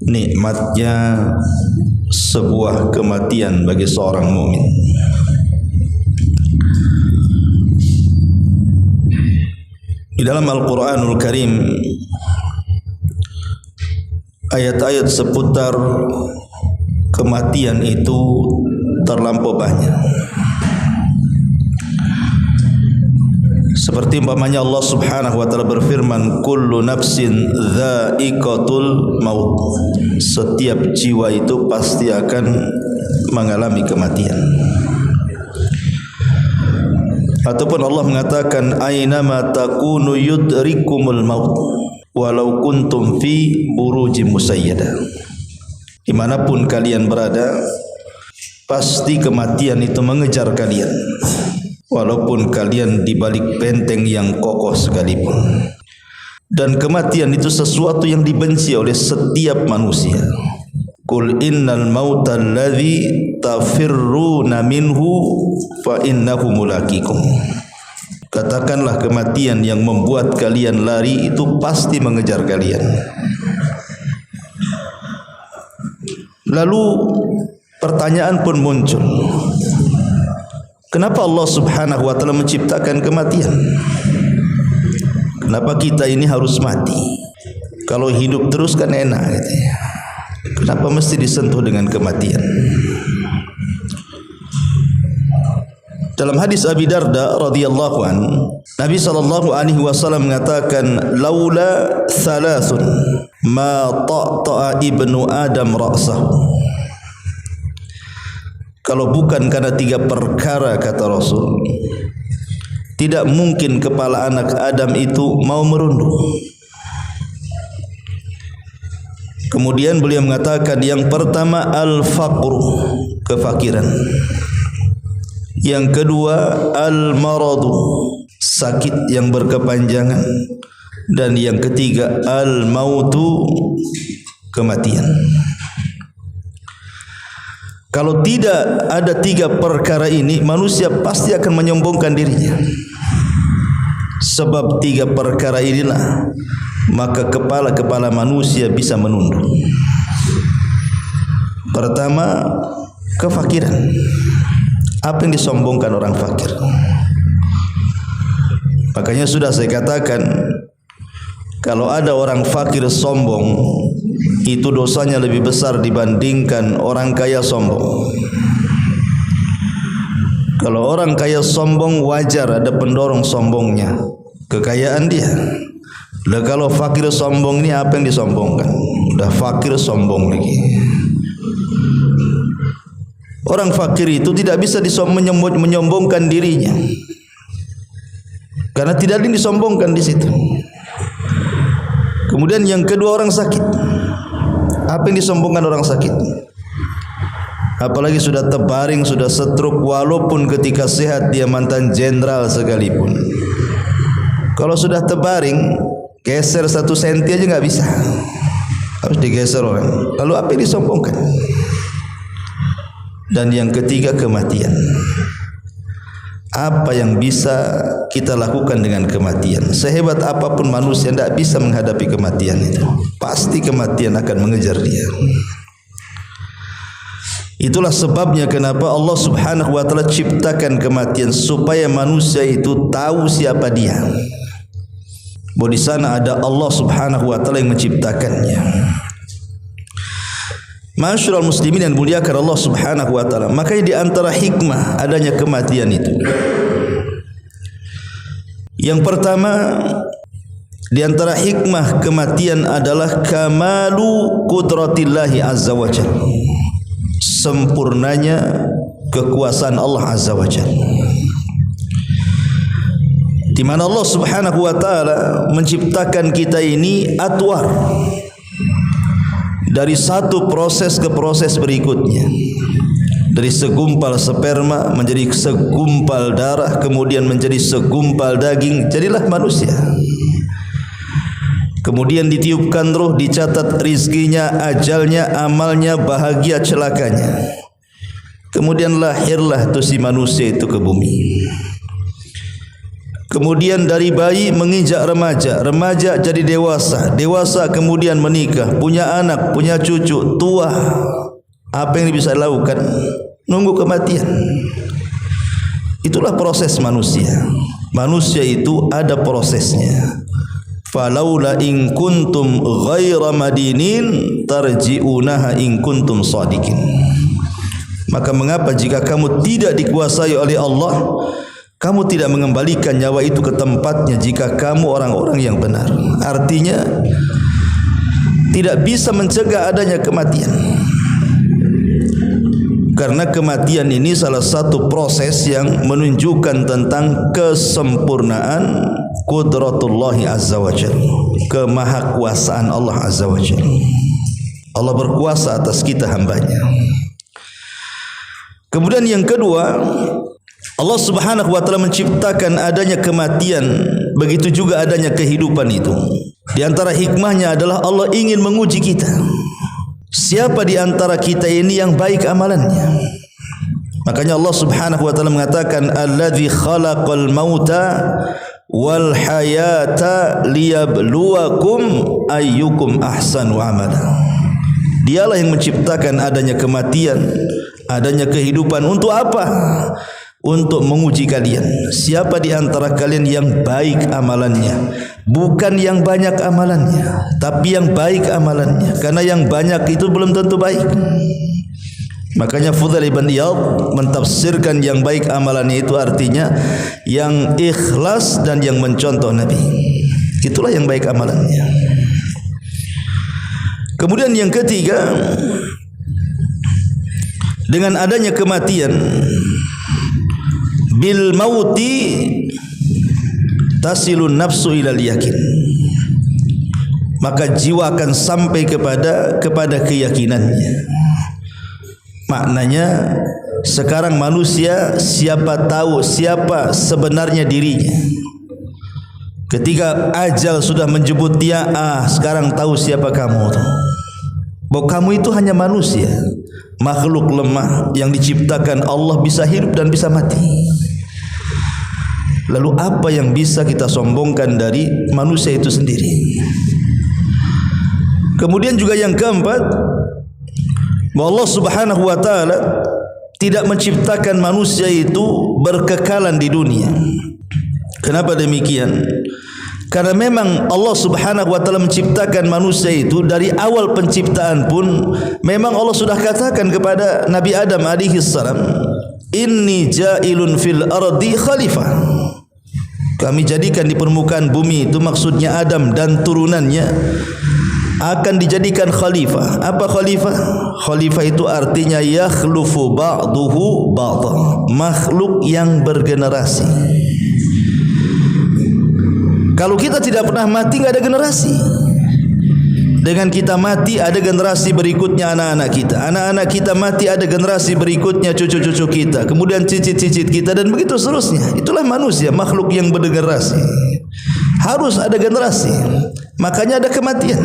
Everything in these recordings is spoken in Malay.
Nikmatnya sebuah kematian bagi seorang mukmin. Di dalam Al-Quranul Karim, ayat-ayat seputar kematian itu terlampau banyak. Seperti umpamanya Allah Subhanahu wa taala berfirman, kullu nafsin dha'iqatul maut. Setiap jiwa itu pasti akan mengalami kematian. Ataupun Allah mengatakan, aynama takunu yudrikumul maut walau kuntum fi burujim musayyadah. Dimanapun kalian berada, pasti kematian itu mengejar kalian, walaupun kalian di balik benteng yang kokoh sekalipun. Dan kematian itu sesuatu yang dibenci oleh setiap manusia. Qul innal mauta alladhi tafirruna minhu fa innahu mulaqikum. Katakanlah kematian yang membuat kalian lari itu pasti mengejar kalian. Lalu pertanyaan pun muncul. Kenapa Allah Subhanahu wa taala menciptakan kematian? Kenapa kita ini harus mati? Kalau hidup terus kan enak gitu ya. Kenapa mesti disentuh dengan kematian? Dalam hadis Abi Darda radhiyallahu an, Nabi sallallahu alaihi wasallam mengatakan, laula thalathun ma ta'ta'a ibnu Adam ra'sahu. Kalau bukan karena 3 perkara, kata Rasul, tidak mungkin kepala anak Adam itu mau merunduk. Kemudian beliau mengatakan, yang pertama al-faqru, kefakiran. Yang kedua al-maradu, sakit yang berkepanjangan. Dan yang ketiga al-mautu, kematian. Kalau tidak ada 3 perkara ini, manusia pasti akan menyombongkan dirinya. Sebab 3 perkara inilah, maka kepala-kepala manusia bisa menunduk. Pertama, kefakiran. Apa yang disombongkan orang fakir? Makanya sudah saya katakan, kalau ada orang fakir sombong, itu dosanya lebih besar dibandingkan orang kaya sombong. Kalau orang kaya sombong, wajar ada pendorong sombongnya, kekayaan dia. Lah kalau fakir sombong ini apa yang disombongkan? Udah fakir sombong lagi. Orang fakir itu tidak bisa menyombongkan dirinya, karena tidak ada yang disombongkan di situ. Kemudian yang kedua, orang sakit. Apa yang disombongkan orang sakit? Apalagi sudah terbaring, sudah stroke, walaupun ketika sehat dia mantan jenderal sekalipun. Kalau sudah terbaring, geser 1 senti aja nggak bisa, harus digeser orang. Lalu apa yang disombongkan? Dan yang ketiga, kematian. Apa yang bisa kita lakukan dengan kematian? Sehebat apapun manusia tidak bisa menghadapi kematian itu. Pasti kematian akan mengejar dia. Itulah sebabnya kenapa Allah Subhanahu wa taala ciptakan kematian, supaya manusia itu tahu siapa dia. Bahwa di sana ada Allah Subhanahu wa taala yang menciptakannya. Ma'asyiral muslimin yang dimuliakan Allah Subhanahu wa taala, makanya di antara hikmah adanya kematian itu, yang pertama di antara hikmah kematian adalah kamalu qudratillahi azza wa jalla, sempurnanya kekuasaan Allah azza wa jalla, di mana Allah Subhanahu wa taala menciptakan kita ini atwar, dari satu proses ke proses berikutnya. Dari segumpal sperma menjadi segumpal darah, kemudian menjadi segumpal daging, jadilah manusia. Kemudian ditiupkan roh, dicatat rizkinya, ajalnya, amalnya, bahagia, celakanya. Kemudian lahirlah tu si manusia itu ke bumi. Kemudian dari bayi menginjak remaja, remaja jadi dewasa, dewasa kemudian menikah, punya anak, punya cucu, tua. Apa yang bisa dilakukan? Nunggu kematian. Itulah proses manusia. Manusia itu ada prosesnya. Falaula in kuntum ghaira madinin tarji'unaha in kuntum shadiqin. Maka mengapa jika kamu tidak dikuasai oleh Allah, kamu tidak mengembalikan nyawa itu ke tempatnya jika kamu orang-orang yang benar? Artinya tidak bisa mencegah adanya kematian. Karena kematian ini salah satu proses yang menunjukkan tentang kesempurnaan qudratullahi azza wa jalla, kemahakuasaan Allah azza wa jalla. Allah berkuasa atas kita hambanya. Kemudian yang kedua, Allah subhanahu wa ta'ala menciptakan adanya kematian, begitu juga adanya kehidupan itu. Di antara hikmahnya adalah Allah ingin menguji kita. Siapa di antara kita ini yang baik amalannya? Makanya Allah subhanahu wa ta'ala mengatakan, alladzi khalaqal mauta wal hayata liyabluwakum ayyukum ahsanu amala. Dialah yang menciptakan adanya kematian, adanya kehidupan. Untuk apa? Untuk menguji kalian. Siapa di antara kalian yang baik amalannya? Bukan yang banyak amalannya, tapi yang baik amalannya. Karena yang banyak itu belum tentu baik. Makanya Fudail ibn Iyad mentafsirkan yang baik amalannya itu artinya yang ikhlas dan yang mencontoh Nabi. Itulah yang baik amalannya. Kemudian yang ketiga, dengan adanya kematian, bil mauti tasilun nafsu ilal yakin, maka jiwa akan sampai kepada keyakinannya. Maknanya sekarang manusia siapa tahu siapa sebenarnya dirinya. Ketika ajal sudah menjemput dia, sekarang tahu siapa kamu. Bahwa kamu itu hanya manusia, makhluk lemah yang diciptakan Allah, bisa hidup dan bisa mati. Lalu apa yang bisa kita sombongkan dari manusia itu sendiri? Kemudian juga yang keempat, bahwa Allah subhanahu wa ta'ala tidak menciptakan manusia itu berkekalan di dunia. Kenapa demikian? Karena memang Allah subhanahu wa ta'ala menciptakan manusia itu dari awal penciptaan pun memang Allah sudah katakan kepada Nabi Adam alaihi salam, inni ja'ilun fil ardi khalifah. Kami jadikan di permukaan bumi itu, maksudnya Adam dan turunannya akan dijadikan khalifah. Apa khalifah? Khalifah itu artinya yakhlufu ba'duhu ba'dha, makhluk yang bergenerasi. Kalau kita tidak pernah mati, enggak ada generasi. Dengan kita mati ada generasi berikutnya anak-anak kita. Anak-anak kita mati ada generasi berikutnya cucu-cucu kita. Kemudian cicit-cicit kita dan begitu seterusnya. Itulah manusia, makhluk yang bergenerasi. Harus ada generasi. Makanya ada kematian.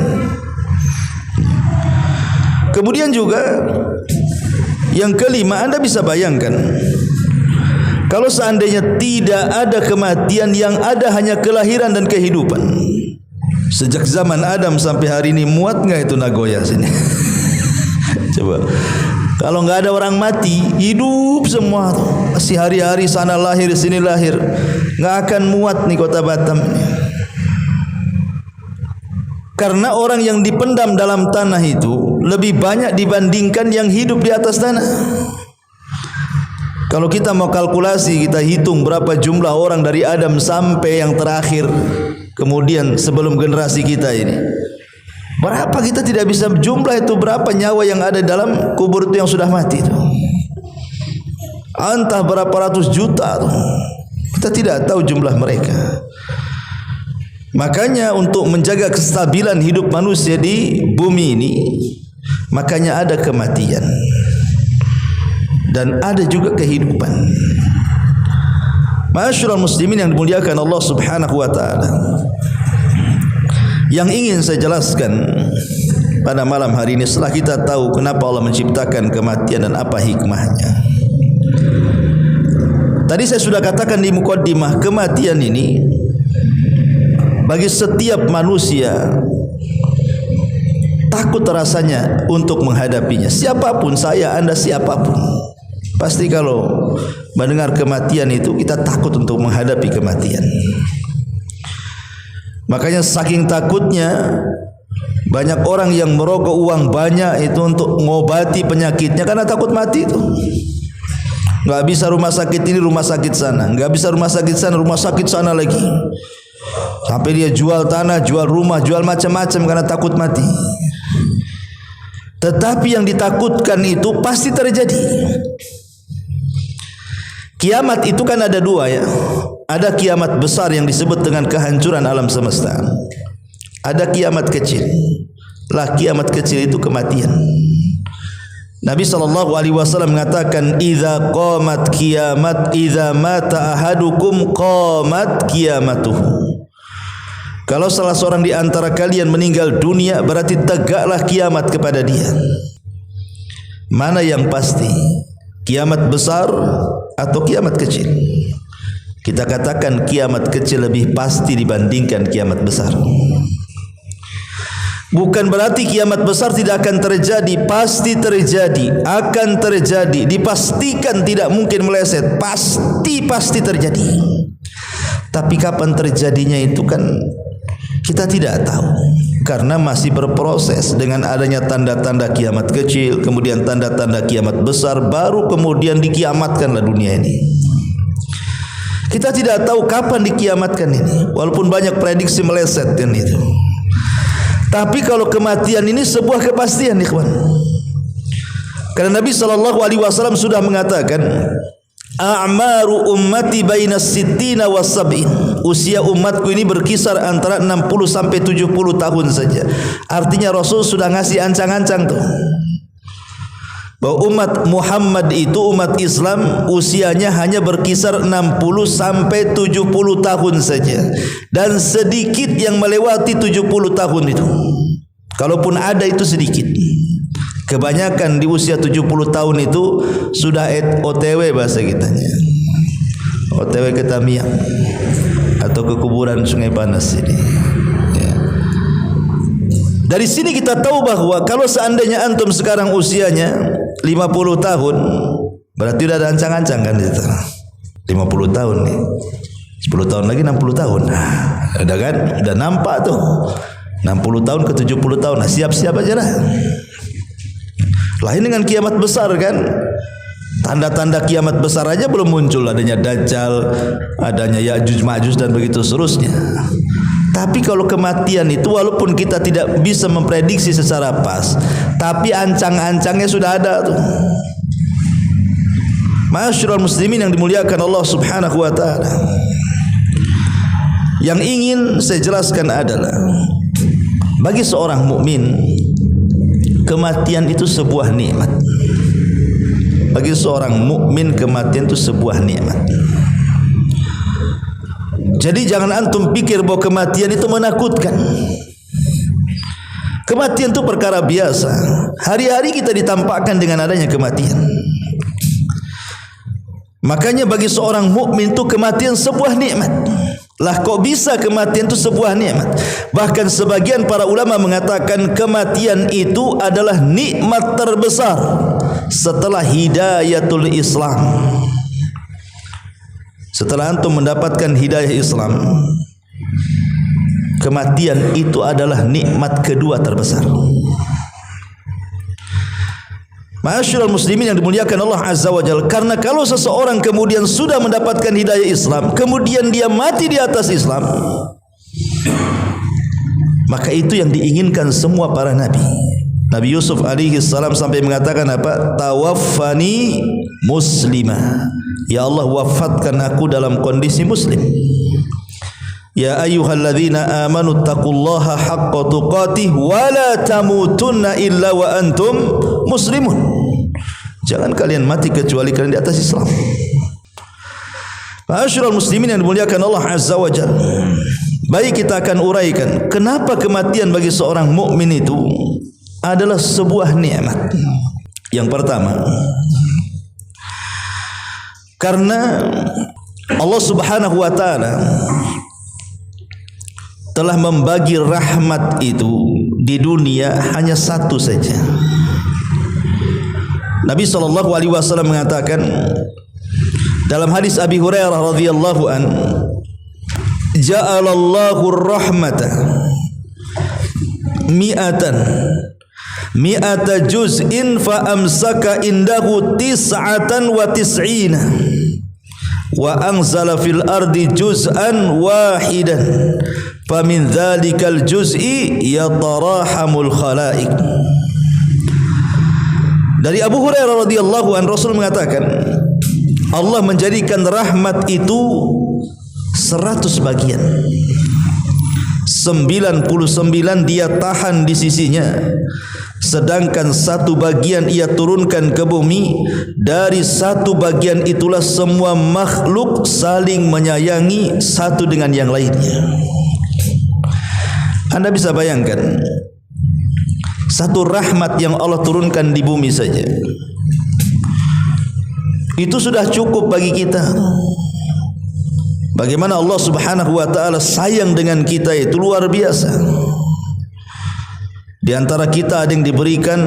Kemudian juga yang kelima, Anda bisa bayangkan kalau seandainya tidak ada kematian, yang ada hanya kelahiran dan kehidupan. Sejak zaman Adam sampai hari ini, muat nggak itu Nagoya sini? Coba, kalau nggak ada orang mati, hidup semua, si hari-hari sana lahir sini lahir, nggak akan muat nih kota Batam. Karena orang yang dipendam dalam tanah itu lebih banyak dibandingkan yang hidup di atas tanah. Kalau kita mau kalkulasi, kita hitung berapa jumlah orang dari Adam sampai yang terakhir, kemudian sebelum generasi kita ini, berapa kita tidak bisa jumlah itu, berapa nyawa yang ada dalam kubur itu yang sudah mati itu. Entah berapa ratus juta itu. Kita tidak tahu jumlah mereka. Makanya untuk menjaga kestabilan hidup manusia di bumi ini, makanya ada kematian dan ada juga kehidupan. Ma'asyiral muslimin yang dimuliakan Allah subhanahu wa ta'ala, Yang ingin saya jelaskan pada malam hari ini, setelah kita tahu kenapa Allah menciptakan kematian dan apa hikmahnya. Tadi saya sudah katakan di mukaddimah, kematian ini bagi setiap manusia takut rasanya untuk menghadapinya. Siapapun, saya, Anda, siapapun, pasti kalau mendengar kematian itu kita takut untuk menghadapi kematian. Makanya saking takutnya banyak orang yang merogoh uang banyak itu untuk mengobati penyakitnya karena takut mati itu. Enggak bisa rumah sakit ini, rumah sakit sana, enggak bisa rumah sakit sana, rumah sakit sana lagi. Sampai dia jual tanah, jual rumah, jual macam-macam karena takut mati. Tetapi yang ditakutkan itu pasti terjadi. Kiamat itu kan ada dua ya. Ada kiamat besar yang disebut dengan kehancuran alam semesta. Ada kiamat kecil. Lah kiamat kecil itu kematian. Nabi SAW mengatakan, "Idza qamat kiamat, idza mata ahadukum qamat kiamatuhu." Kalau salah seorang di antara kalian meninggal dunia, berarti tegaklah kiamat kepada dia. Mana yang pasti? Kiamat besar atau kiamat kecil? Kita katakan kiamat kecil lebih pasti dibandingkan kiamat besar. Bukan berarti kiamat besar tidak akan terjadi, pasti terjadi, akan terjadi, dipastikan tidak mungkin meleset, pasti terjadi. Tapi kapan terjadinya itu kan kita tidak tahu, karena masih berproses. Dengan adanya tanda-tanda kiamat kecil, kemudian tanda-tanda kiamat besar, baru kemudian dikiamatkanlah dunia ini. Kita tidak tahu kapan dikiamatkan ini, walaupun banyak prediksi meleset kan itu. Tapi kalau kematian ini sebuah kepastian, ikhwan. Karena Nabi SAW sudah mengatakan, "A'maru ummati bainas sittina was sab'in." Usia umatku ini berkisar antara 60 sampai 70 tahun saja. Artinya Rasul sudah ngasih ancang-ancang tuh, bahwa umat Muhammad itu, umat Islam, usianya hanya berkisar 60 sampai 70 tahun saja. Dan sedikit yang melewati 70 tahun itu. Kalaupun ada itu sedikit. Kebanyakan di usia 70 tahun itu sudah OTW bahasa kitanya. OTW ke Tamiang atau ke kuburan Sungai Panas ini. Ya. Dari sini kita tahu bahwa kalau seandainya antum sekarang usianya 50 tahun, berarti udah ada ancang-ancang kan itu. 50 tahun nih. 10 tahun lagi 60 tahun. Nah, ada kan? Udah nampak tuh. 60 tahun ke 70 tahun. Nah, siap-siap aja lah. Lain dengan kiamat besar kan? Tanda-tanda kiamat besar aja belum muncul, adanya Dajjal, adanya Ya'juj Ma'juj dan begitu seterusnya. Tapi kalau kematian itu walaupun kita tidak bisa memprediksi secara pas, tapi ancang-ancangnya sudah ada tuh. Ma'asyiral muslimin yang dimuliakan Allah Subhanahu wa taala. Yang ingin saya jelaskan adalah bagi seorang mukmin kematian itu sebuah nikmat. Bagi seorang mukmin kematian itu sebuah nikmat. Jadi jangan antum pikir bahwa kematian itu menakutkan. Kematian itu perkara biasa. Hari-hari kita ditampakkan dengan adanya kematian. Makanya bagi seorang mukmin itu kematian sebuah nikmat. Lah kok bisa kematian itu sebuah nikmat? Bahkan sebagian para ulama mengatakan kematian itu adalah nikmat terbesar setelah hidayatul Islam. Setelah antum mendapatkan hidayah Islam, kematian itu adalah nikmat kedua terbesar. Ma'asyiral muslimin yang dimuliakan Allah Azza wa Jalla, karena kalau seseorang kemudian sudah mendapatkan hidayah Islam, kemudian dia mati di atas Islam, maka itu yang diinginkan semua para nabi. Nabi Yusuf alaihi salam sampai mengatakan apa? Tawaffani muslimah. Ya Allah, wafatkan aku dalam kondisi muslim. Ya ayyuhalladzina amanu taqullaha haqqa tuqatih wa la tamutunna illa wa antum muslimun. Jangan kalian mati kecuali kalian di atas Islam. Ma'asyiral muslimin yang dimuliakan Allah Azza wa Jalla. Baik, kita akan uraikan kenapa kematian bagi seorang mukmin itu adalah sebuah nikmat. Yang pertama, karena Allah Subhanahu wa taala telah membagi rahmat itu di dunia hanya satu saja. Nabi SAW mengatakan dalam hadis Abi Hurairah radhiyallahu an, ja'alallahu rahmata mi'ata juz'in fa amsaka indahu 99 wa anzala fil ardi juz'an wahidan fa min dzalikal juz'i yatarahamul khalaik. Dari Abu Hurairah radhiyallahu an, Rasul mengatakan Allah menjadikan rahmat itu 100 bagian, 99 dia tahan di sisinya, sedangkan satu bagian ia turunkan ke bumi. Dari satu bagian itulah semua makhluk saling menyayangi satu dengan yang lainnya. Anda bisa bayangkan satu rahmat yang Allah turunkan di bumi saja, itu sudah cukup bagi kita. Bagaimana Allah Subhanahu wa taala sayang dengan kita itu luar biasa. Di antara kita ada yang diberikan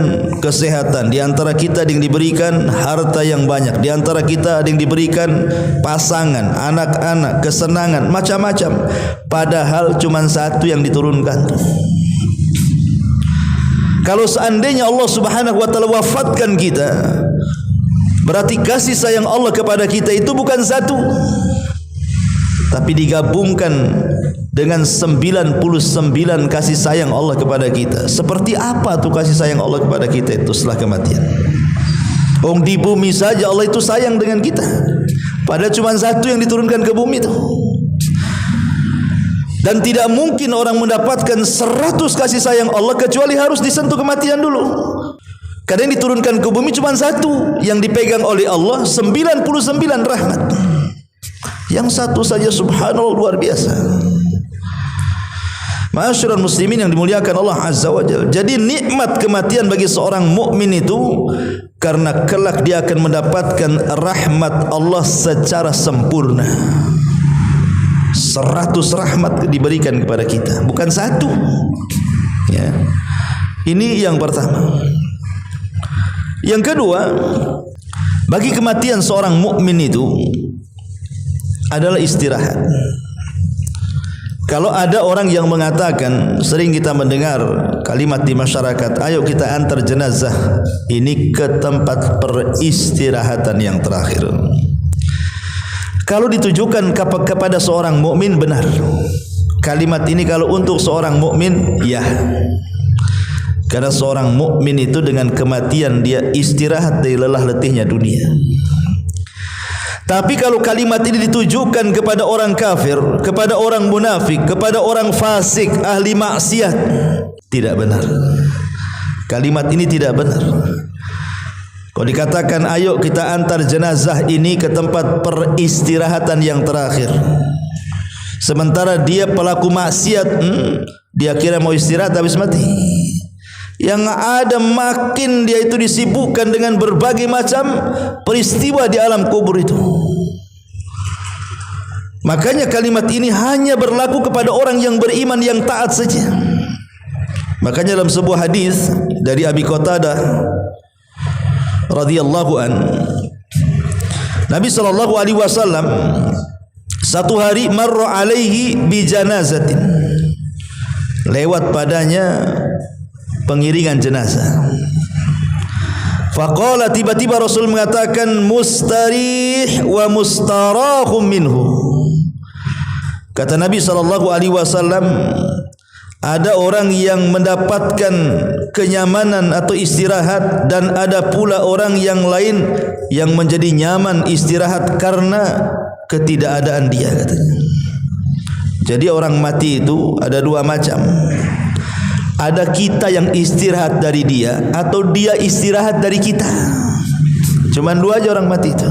kesehatan, di antara kita ada yang diberikan harta yang banyak, di antara kita ada yang diberikan pasangan, anak-anak, kesenangan, macam-macam. Padahal cuma satu yang diturunkan. Kalau seandainya Allah Subhanahu wa taala wafatkan kita, berarti kasih sayang Allah kepada kita itu bukan satu, tapi digabungkan dengan 99 kasih sayang Allah kepada kita. Seperti apa tuh kasih sayang Allah kepada kita itu setelah kematian? Di bumi saja Allah itu sayang dengan kita, padahal cuma satu yang diturunkan ke bumi itu. Dan tidak mungkin orang mendapatkan 100 kasih sayang Allah kecuali harus disentuh kematian dulu. Karena yang diturunkan ke bumi cuma satu, yang dipegang oleh Allah 99 rahmat. Yang satu saja subhanallah luar biasa. Ma'asyiral muslimin yang dimuliakan Allah Azza wa Jalla. Jadi nikmat kematian bagi seorang mukmin itu karena kelak dia akan mendapatkan rahmat Allah secara sempurna. 100 rahmat diberikan kepada kita, bukan satu. Ya. Ini yang pertama. Yang kedua, bagi kematian seorang mukmin itu adalah istirahat. Kalau ada orang yang mengatakan, sering kita mendengar kalimat di masyarakat, ayo kita antar jenazah ini ke tempat peristirahatan yang terakhir. Kalau ditujukan kepada seorang mukmin, benar. Kalimat ini kalau untuk seorang mukmin, ya. Karena seorang mukmin itu dengan kematian dia istirahat dari lelah letihnya dunia. Tapi kalau kalimat ini ditujukan kepada orang kafir, kepada orang munafik, kepada orang fasik, ahli maksiat, tidak benar. Kalimat ini tidak benar. Kalau dikatakan ayo kita antar jenazah ini ke tempat peristirahatan yang terakhir, sementara dia pelaku maksiat, dia kira mau istirahat habis mati. Yang ada makin dia itu disibukkan dengan berbagai macam peristiwa di alam kubur itu. Makanya kalimat ini hanya berlaku kepada orang yang beriman, yang taat saja. Makanya dalam sebuah hadis dari Abi Qatadah radhiyallahu an, Nabi SAW satu hari marra alaihi bi janazatin, lewat padanya pengiringan jenazah. Faqala, tiba-tiba Rasul mengatakan mustarih wa mustarahum minhu. Kata Nabi SAW, ada orang yang mendapatkan kenyamanan atau istirahat, dan ada pula orang yang lain yang menjadi nyaman istirahat karena ketidakadaan dia, katanya. Jadi orang mati itu ada dua macam. Ada kita yang istirahat dari dia, atau dia istirahat dari kita. Cuman dua aja orang mati itu.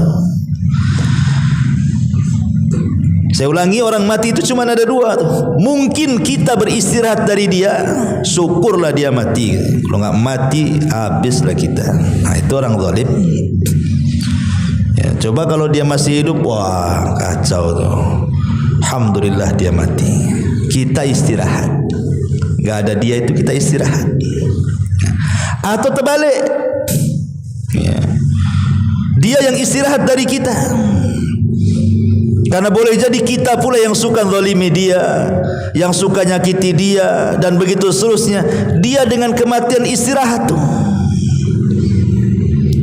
Saya ulangi, orang mati itu cuma ada dua tuh. Mungkin kita beristirahat dari dia, syukurlah dia mati. Kalau enggak mati, habislah kita. Nah, itu orang zalim. Ya, coba kalau dia masih hidup, wah kacau tuh. Alhamdulillah dia mati. Kita istirahat. Enggak ada dia itu kita istirahat. Atau terbalik. Ya. Dia yang istirahat dari kita. Karena boleh jadi kita pula yang suka zalimi dia, yang suka nyakiti dia, dan begitu seterusnya. Dia dengan kematian istirahat tuh.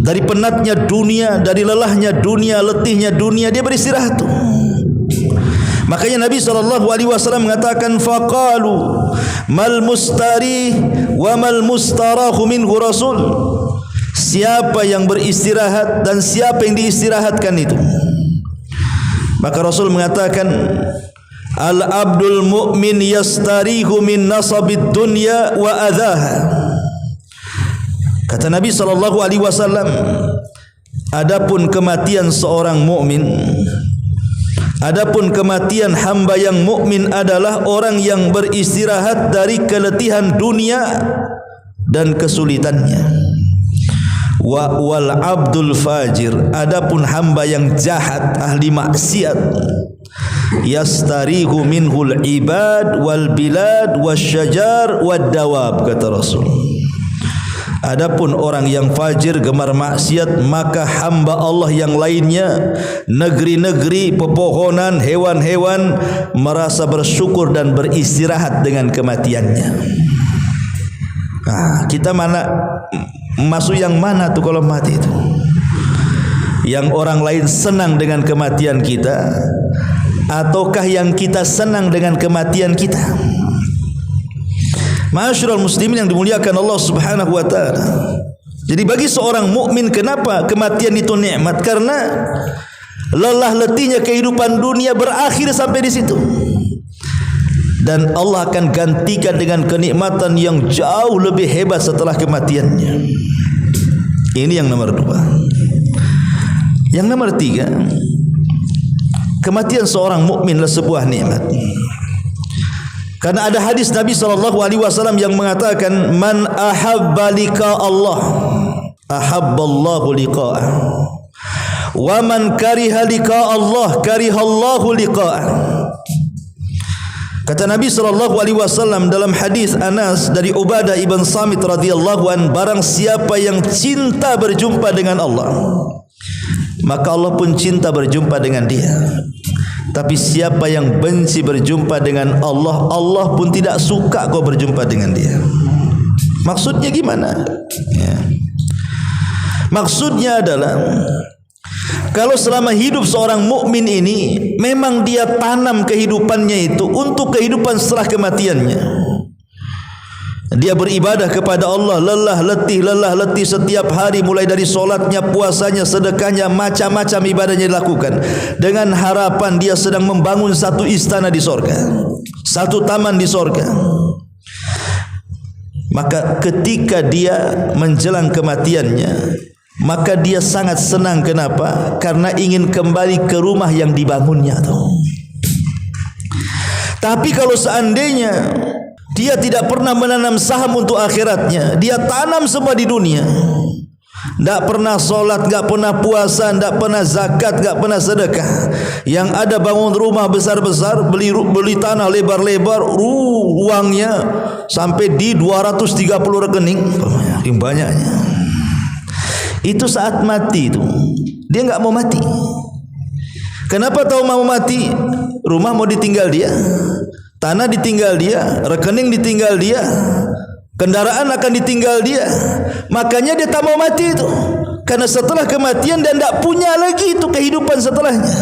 Dari penatnya dunia, dari lelahnya dunia, letihnya dunia, dia beristirahat tuh. Makanya Nabi SAW mengatakan, faqalu mal mustari wa mal mustarahu minhu rasul. Siapa yang beristirahat dan siapa yang diistirahatkan itu. Maka Rasul mengatakan, al-abdul mu'min yastarihu min nasabid dunya wa adhaha. Kata Nabi SAW, adapun kematian seorang mukmin, adapun kematian hamba yang mukmin adalah orang yang beristirahat dari keletihan dunia dan kesulitannya. Wal abdul fajir, adapun hamba yang jahat, ahli maksiat, yastarihu minhul ibad wal bilad wasyajar wad dawab, kata Rasul. Adapun orang yang fajir, gemar maksiat, maka hamba Allah yang lainnya, negeri-negeri, pepohonan, hewan-hewan merasa bersyukur dan beristirahat dengan kematiannya. Nah, kita mana masuk yang mana tuh kalau mati itu? Yang orang lain senang dengan kematian kita, ataukah yang kita senang dengan kematian kita? Ma'asyiral muslimin yang dimuliakan Allah Subhanahu wa taala. Jadi bagi seorang mukmin, kenapa kematian itu nikmat? Karena lelah letihnya kehidupan dunia berakhir sampai di situ. Dan Allah akan gantikan dengan kenikmatan yang jauh lebih hebat setelah kematiannya. Ini yang nomor 2. Yang nomor 3, kematian seorang mukminlah sebuah nikmat. Karena ada hadis Nabi SAW yang mengatakan, man ahabba liqa Allah ahabballahu liqa'ah, wa man kariha liqa Allah karihallahu liqa'ah. Kata Nabi SAW dalam hadis Anas dari Ubadah ibn Samit radhiyallahu an, barang siapa yang cinta berjumpa dengan Allah, maka Allah pun cinta berjumpa dengan dia. Tapi siapa yang benci berjumpa dengan Allah, Allah pun tidak suka kau berjumpa dengan dia. Maksudnya gimana? Ya. Maksudnya adalah, kalau selama hidup seorang mukmin ini memang dia tanam kehidupannya itu untuk kehidupan setelah kematiannya. Dia beribadah kepada Allah, lelah letih setiap hari, mulai dari solatnya, puasanya, sedekahnya, macam-macam ibadahnya dilakukan, dengan harapan dia sedang membangun satu istana di sorga, satu taman di sorga. Maka ketika dia menjelang kematiannya, maka dia sangat senang. Kenapa? Karena ingin kembali ke rumah yang dibangunnya tuh. Tapi kalau seandainya dia tidak pernah menanam saham untuk akhiratnya, dia tanam semua di dunia, tidak pernah solat, tidak pernah puasa, tidak pernah zakat, tidak pernah sedekah. Yang ada bangun rumah besar-besar, beli tanah lebar-lebar, uangnya sampai di 230 rekening, yang banyaknya. Itu saat mati itu, dia enggak mau mati. Kenapa tahu mau mati? Rumah mau ditinggal dia, tanah ditinggal dia, rekening ditinggal dia, kendaraan akan ditinggal dia. Makanya dia tak mau mati itu, karena setelah kematian dia tidak punya lagi itu kehidupan setelahnya.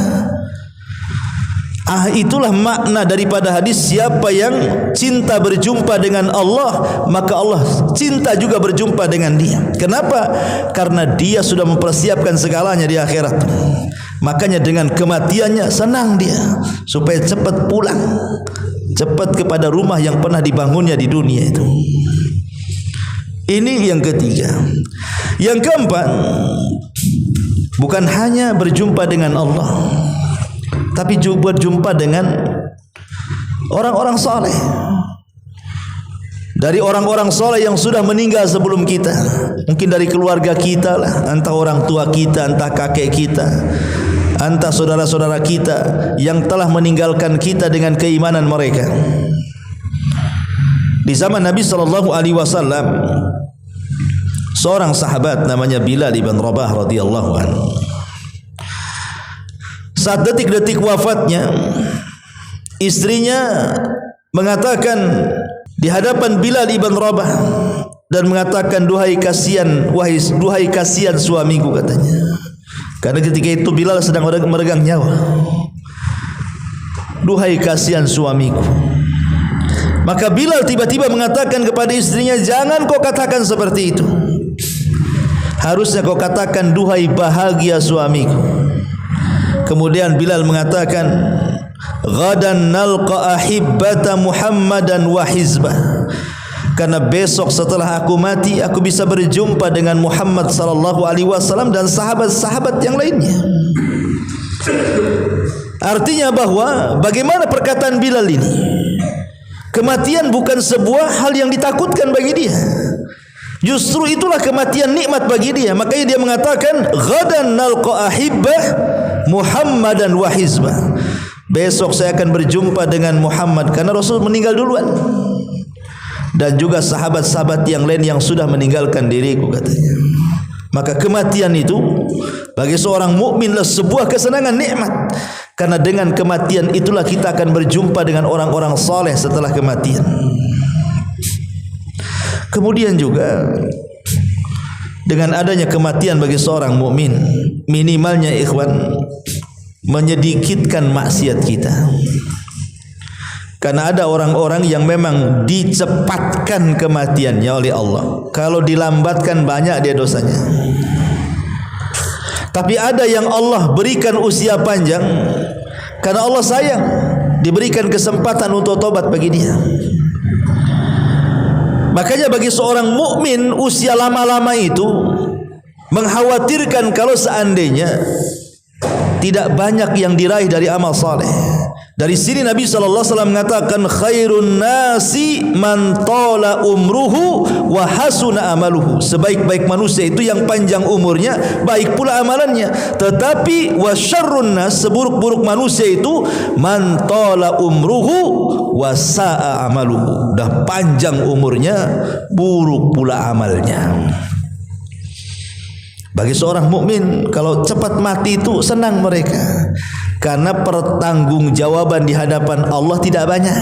Itulah makna daripada hadis, siapa yang cinta berjumpa dengan Allah, maka Allah cinta juga berjumpa dengan dia. Kenapa? Karena dia sudah mempersiapkan segalanya di akhirat. Makanya dengan kematiannya senang dia, supaya cepat pulang, cepat kepada rumah yang pernah dibangunnya di dunia itu. Ini yang ketiga. Yang keempat, bukan hanya berjumpa dengan Allah, tapi juga berjumpa dengan orang-orang saleh. Dari orang-orang soleh yang sudah meninggal sebelum kita, mungkin dari keluarga kita lah, entah orang tua kita, entah kakek kita, entah saudara-saudara kita yang telah meninggalkan kita dengan keimanan mereka. Di zaman Nabi SAW, seorang sahabat namanya Bilal bin Rabah radhiyallahu anhu, saat detik-detik wafatnya, istrinya mengatakan di hadapan Bilal ibn Rabah dan mengatakan, duhai kasihan suamiku, katanya. Karena ketika itu Bilal sedang meregang nyawa. Duhai kasihan suamiku. Maka Bilal tiba-tiba mengatakan kepada istrinya, jangan kau katakan seperti itu. Harusnya kau katakan, duhai bahagia suamiku. Kemudian Bilal mengatakan, ghadan nalqa ahibbata Muhammadan wa hizbah. Karena besok setelah aku mati, aku bisa berjumpa dengan Muhammad sallallahu alaihi wasallam dan sahabat-sahabat yang lainnya. Artinya bahwa bagaimana perkataan Bilal ini? Kematian bukan sebuah hal yang ditakutkan bagi dia. Justru itulah kematian nikmat bagi dia. Makanya dia mengatakan, ghadan nalqa ahibbah Muhammadan wa hizbah. Besok saya akan berjumpa dengan Muhammad, karena Rasul meninggal duluan, dan juga sahabat-sahabat yang lain yang sudah meninggalkan diriku, katanya. Maka kematian itu bagi seorang mukminlah sebuah kesenangan nikmat, karena dengan kematian itulah kita akan berjumpa dengan orang-orang saleh setelah kematian. Kemudian juga dengan adanya kematian bagi seorang mukmin, minimalnya ikhwan, menyedikitkan maksiat kita. Karena ada orang-orang yang memang dicepatkan kematiannya oleh Allah. Kalau dilambatkan banyak dia dosanya. Tapi ada yang Allah berikan usia panjang karena Allah sayang, diberikan kesempatan untuk tobat bagi dia. Makanya bagi seorang mukmin usia lama-lama itu mengkhawatirkan kalau seandainya tidak banyak yang diraih dari amal saleh. Dari sini Nabi SAW mengatakan, khairun nasi man tala umruhu wa hasuna amaluhu. Sebaik-baik manusia itu yang panjang umurnya, baik pula amalannya. Tetapi wa syarrun nas, seburuk-buruk manusia itu man tala umruhu wa sa'a amaluhu. Dah panjang umurnya, buruk pula amalnya. Bagi seorang mukmin, kalau cepat mati itu senang mereka, karena pertanggungjawaban di hadapan Allah tidak banyak.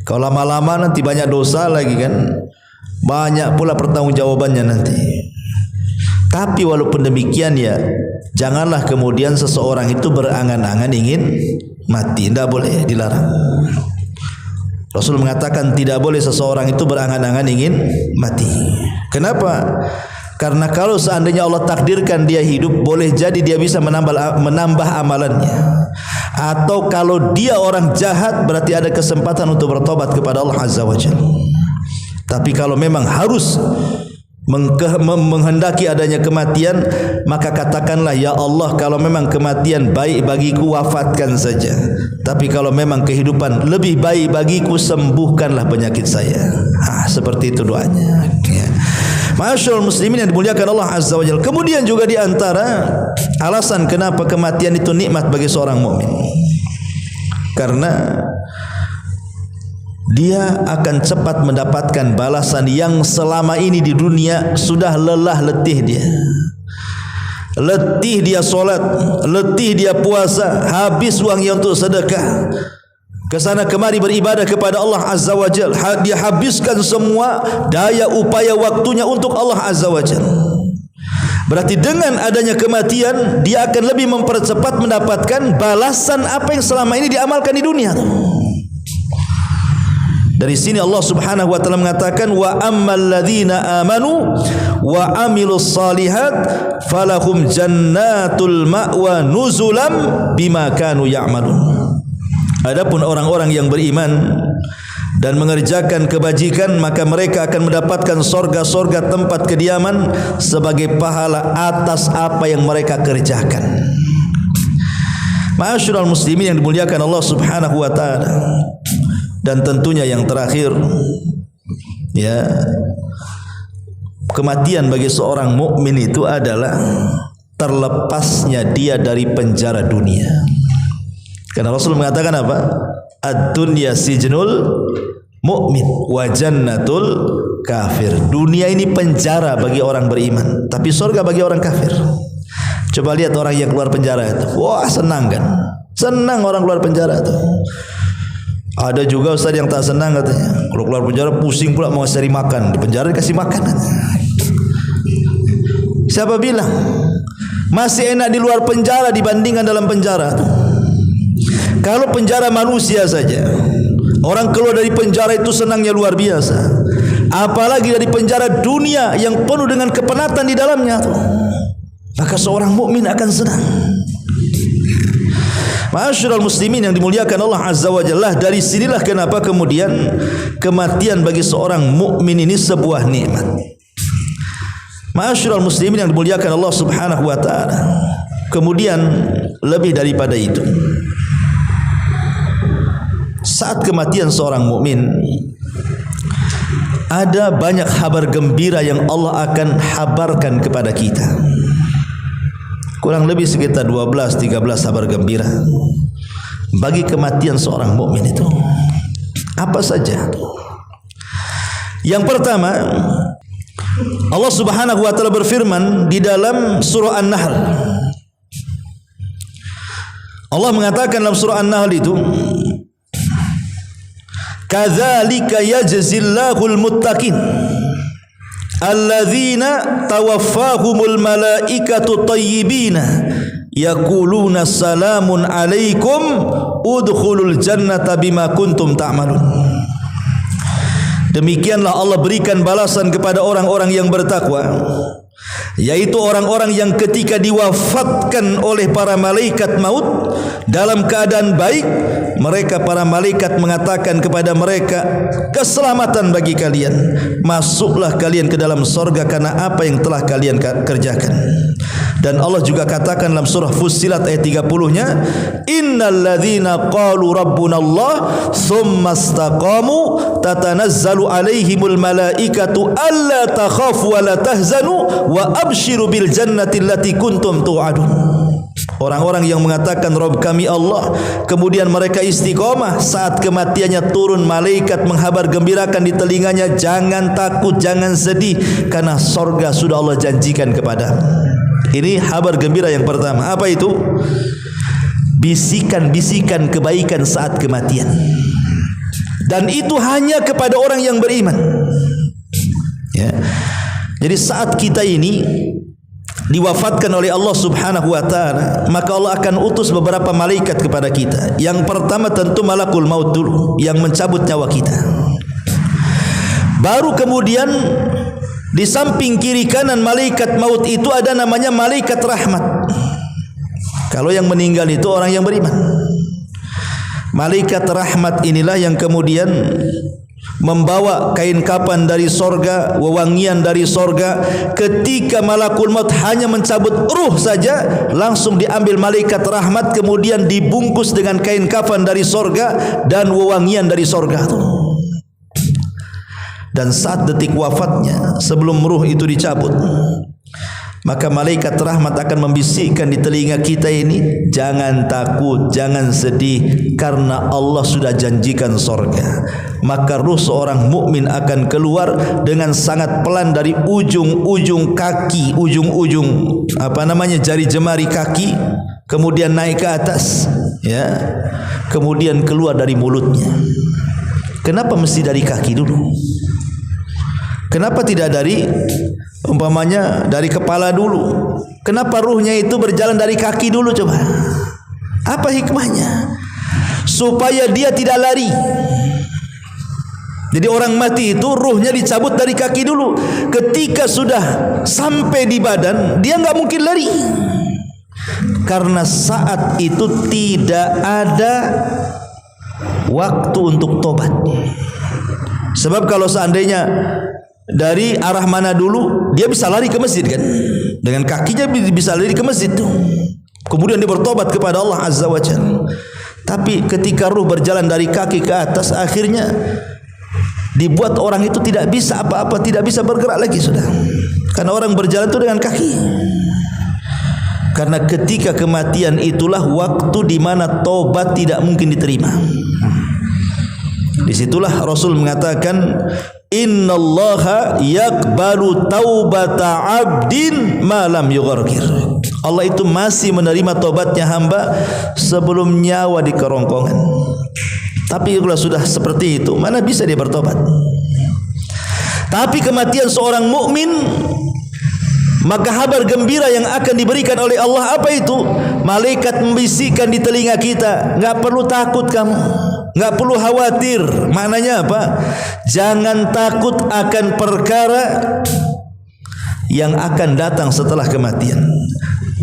Kalau lama-lama nanti banyak dosa lagi kan, banyak pula pertanggungjawabannya nanti. Tapi walaupun demikian ya, janganlah kemudian seseorang itu berangan-angan ingin mati. Tidak boleh, dilarang. Rasul mengatakan tidak boleh seseorang itu berangan-angan ingin mati. Kenapa? Karena kalau seandainya Allah takdirkan dia hidup, boleh jadi dia bisa menambah amalannya. Atau kalau dia orang jahat, berarti ada kesempatan untuk bertobat kepada Allah Azza wa Jalla. Tapi kalau memang harus menghendaki adanya kematian, maka katakanlah, ya Allah, kalau memang kematian baik bagiku, wafatkan saja. Tapi kalau memang kehidupan lebih baik bagiku, sembuhkanlah penyakit saya. Seperti itu doanya. Ma'asyiral muslimin yang dimuliakan Allah Azza wa Jalla. Kemudian juga di antara alasan kenapa kematian itu nikmat bagi seorang mukmin, karena dia akan cepat mendapatkan balasan yang selama ini di dunia sudah lelah letih dia. Letih dia solat, letih dia puasa, habis uangnya untuk sedekah, kesana kemari beribadah kepada Allah Azza wa Jalla. Dia habiskan semua daya upaya waktunya untuk Allah Azza wa Jalla. Berarti dengan adanya kematian, dia akan lebih mempercepat mendapatkan balasan apa yang selama ini diamalkan di dunia. Dari sini Allah Subhanahu wa taala mengatakan, wa ammal ladzina amanu wa amilus salihat falahum jannatul ma'wa nuzulam bima kanu ya'malun. Adapun orang-orang yang beriman dan mengerjakan kebajikan, maka mereka akan mendapatkan sorga-sorga tempat kediaman sebagai pahala atas apa yang mereka kerjakan. Ma'asyiral muslimin yang dimuliakan Allah Subhanahu wa taala. Dan tentunya yang terakhir, ya, kematian bagi seorang mukmin itu adalah terlepasnya dia dari penjara dunia. Karena Rasul mengatakan apa? Ad-dunya sijnul mu'min wa jannatul kafir. Dunia ini penjara bagi orang beriman, tapi surga bagi orang kafir. Coba lihat orang yang keluar penjara itu. Wah, senang kan? Senang orang keluar penjara itu. Ada juga ustaz yang tak senang katanya. Kalau keluar penjara pusing pula mau cari makan. Di penjara dikasih makan. Siapa bilang? Masih enak di luar penjara dibandingkan dalam penjara. Kalau penjara manusia saja, orang keluar dari penjara itu senangnya luar biasa. Apalagi dari penjara dunia yang penuh dengan kepenatan di dalamnya. Maka seorang mukmin akan senang. Ma'asyiral muslimin yang dimuliakan Allah Azza wa Jalla, dari sinilah kenapa kemudian kematian bagi seorang mukmin ini sebuah nikmat. Ma'asyiral muslimin yang dimuliakan Allah Subhanahu wa taala. Kemudian lebih daripada itu, saat kematian seorang mukmin ada banyak kabar gembira yang Allah akan habarkan kepada kita. Kurang lebih sekitar 12-13 kabar gembira bagi kematian seorang mukmin itu. Apa saja? Yang pertama, Allah Subhanahu wa taala berfirman di dalam surah An-Nahl. Allah mengatakan dalam surah An-Nahl itu, kadzalika yajzillahul muttaqin alladzina tawaffahumul malaikatu tayyibina yaquluna salamun alaikum udkhulul jannata bima kuntum ta'malun. Demikianlah Allah berikan balasan kepada orang-orang yang bertakwa, yaitu orang-orang yang ketika diwafatkan oleh para malaikat maut dalam keadaan baik, mereka para malaikat mengatakan kepada mereka, keselamatan bagi kalian, masuklah kalian ke dalam sorga karena apa yang telah kalian kerjakan. Dan Allah juga katakan dalam surah Fussilat ayat 30-nya, innal ladzina qalu rabbuna Allah tsumma istaqamu tatanazzalu alaihimul malaikatu alla takhafu wa la tahzanu wa abshiru bil jannati allati kuntum tu'adun. Orang-orang yang mengatakan Rabb kami Allah, kemudian mereka istiqomah, saat kematiannya turun malaikat menghabar gembirakan di telinganya, jangan takut, jangan sedih, karena sorga sudah Allah janjikan kepada. Ini kabar gembira yang pertama. Apa itu? Bisikan-bisikan kebaikan saat kematian. Dan itu hanya kepada orang yang beriman. Ya. Jadi saat kita ini diwafatkan oleh Allah Subhanahu wa taala, maka Allah akan utus beberapa malaikat kepada kita. Yang pertama tentu malakul maut dulu, yang mencabut nyawa kita. Baru kemudian di samping kiri kanan malaikat maut itu ada namanya malaikat rahmat. Kalau yang meninggal itu orang yang beriman. Malaikat rahmat inilah yang kemudian membawa kain kafan dari sorga, wewangian dari sorga. Ketika malakul maut hanya mencabut ruh saja, langsung diambil malaikat rahmat, kemudian dibungkus dengan kain kafan dari sorga dan wewangian dari sorga. Dan saat detik wafatnya, sebelum ruh itu dicabut, maka malaikat rahmat akan membisikkan di telinga kita ini, jangan takut, jangan sedih, karena Allah sudah janjikan sorga. Maka ruh seorang mukmin akan keluar dengan sangat pelan dari ujung-ujung kaki, ujung-ujung jari jemari kaki, kemudian naik ke atas, ya, kemudian keluar dari mulutnya. Kenapa mesti dari kaki dulu? Kenapa tidak dari dari kepala dulu? Kenapa ruhnya itu berjalan dari kaki dulu coba? Apa hikmahnya? Supaya dia tidak lari. Jadi orang mati itu ruhnya dicabut dari kaki dulu. Ketika sudah sampai di badan, dia nggak mungkin lari. Karena saat itu tidak ada waktu untuk tobat. Sebab kalau seandainya dari arah mana dulu, dia bisa lari ke masjid kan? Dengan kakinya bisa lari ke masjid tuh. Kemudian dia bertobat kepada Allah Azza wa Jalla. Tapi ketika ruh berjalan dari kaki ke atas, akhirnya dibuat orang itu tidak bisa apa-apa, tidak bisa bergerak lagi sudah. Karena orang berjalan itu dengan kaki. Karena ketika kematian itulah waktu di mana taubat tidak mungkin diterima. Disitulah Rasul mengatakan, innallaha yakbalu taubata abdin ma lam yughargir. Allah itu masih menerima taubatnya hamba sebelum nyawa di kerongkongan. Tapi kalau sudah seperti itu, mana bisa dia bertobat? Tapi kematian seorang mukmin, maka kabar gembira yang akan diberikan oleh Allah apa itu? Malaikat membisikkan di telinga kita, enggak perlu takut kamu, enggak perlu khawatir. Maknanya apa? Jangan takut akan perkara yang akan datang setelah kematian,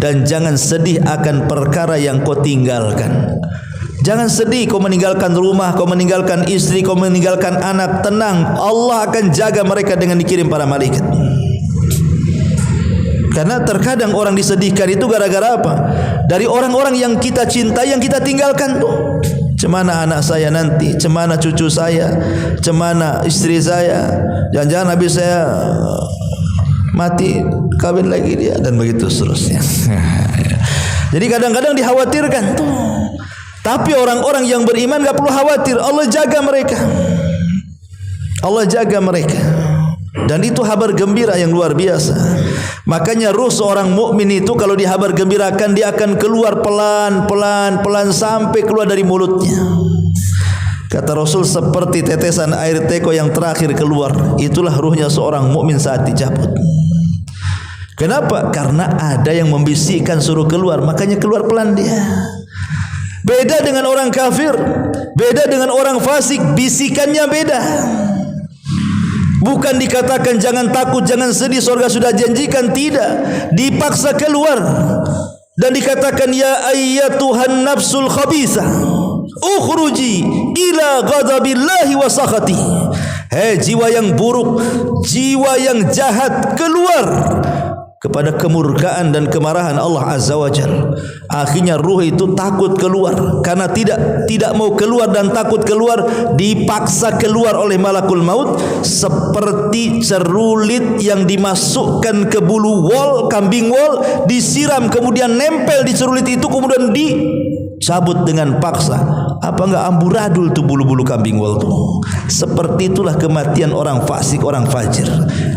dan jangan sedih akan perkara yang kau tinggalkan. Jangan sedih kau meninggalkan rumah, kau meninggalkan istri, kau meninggalkan anak. Tenang, Allah akan jaga mereka dengan dikirim para malaikat. Karena terkadang orang disedihkan itu gara-gara apa? Dari orang-orang yang kita cintai, yang kita tinggalkan tuh. Cemana anak saya nanti, cemana cucu saya, cemana istri saya, jangan-jangan habis saya mati kawin lagi dia, dan begitu seterusnya. Jadi kadang-kadang dikhawatirkan tuh. Tapi orang-orang yang beriman enggak perlu khawatir, Allah jaga mereka. Allah jaga mereka. Dan itu kabar gembira yang luar biasa. Makanya ruh seorang mukmin itu kalau dihabar gembirakan, dia akan keluar pelan-pelan sampai keluar dari mulutnya. Kata Rasul, seperti tetesan air teko yang terakhir keluar. Itulah ruhnya seorang mukmin saat dicabut. Kenapa? Karena ada yang membisikkan suruh keluar, makanya keluar pelan dia. Beda dengan orang kafir, beda dengan orang fasik, bisikannya beda. Bukan dikatakan jangan takut, jangan sedih, surga sudah janjikan, tidak. Dipaksa keluar dan dikatakan ya ayyatuhan nafsul khabithah ukhruji ila ghadabillahi wa sakhati. Hei jiwa yang buruk, jiwa yang jahat, keluar kepada kemurkaan dan kemarahan Allah Azza wa Jalla. Akhirnya ruh itu takut keluar, karena tidak mau keluar dan takut keluar, dipaksa keluar oleh malakul maut seperti cerulit yang dimasukkan ke bulu wol, kambing wol, disiram kemudian nempel di cerulit itu, kemudian dicabut dengan paksa. Apa enggak amburadul tuh bulu-bulu kambing wol tuh. Seperti itulah kematian orang fasik, orang fajir.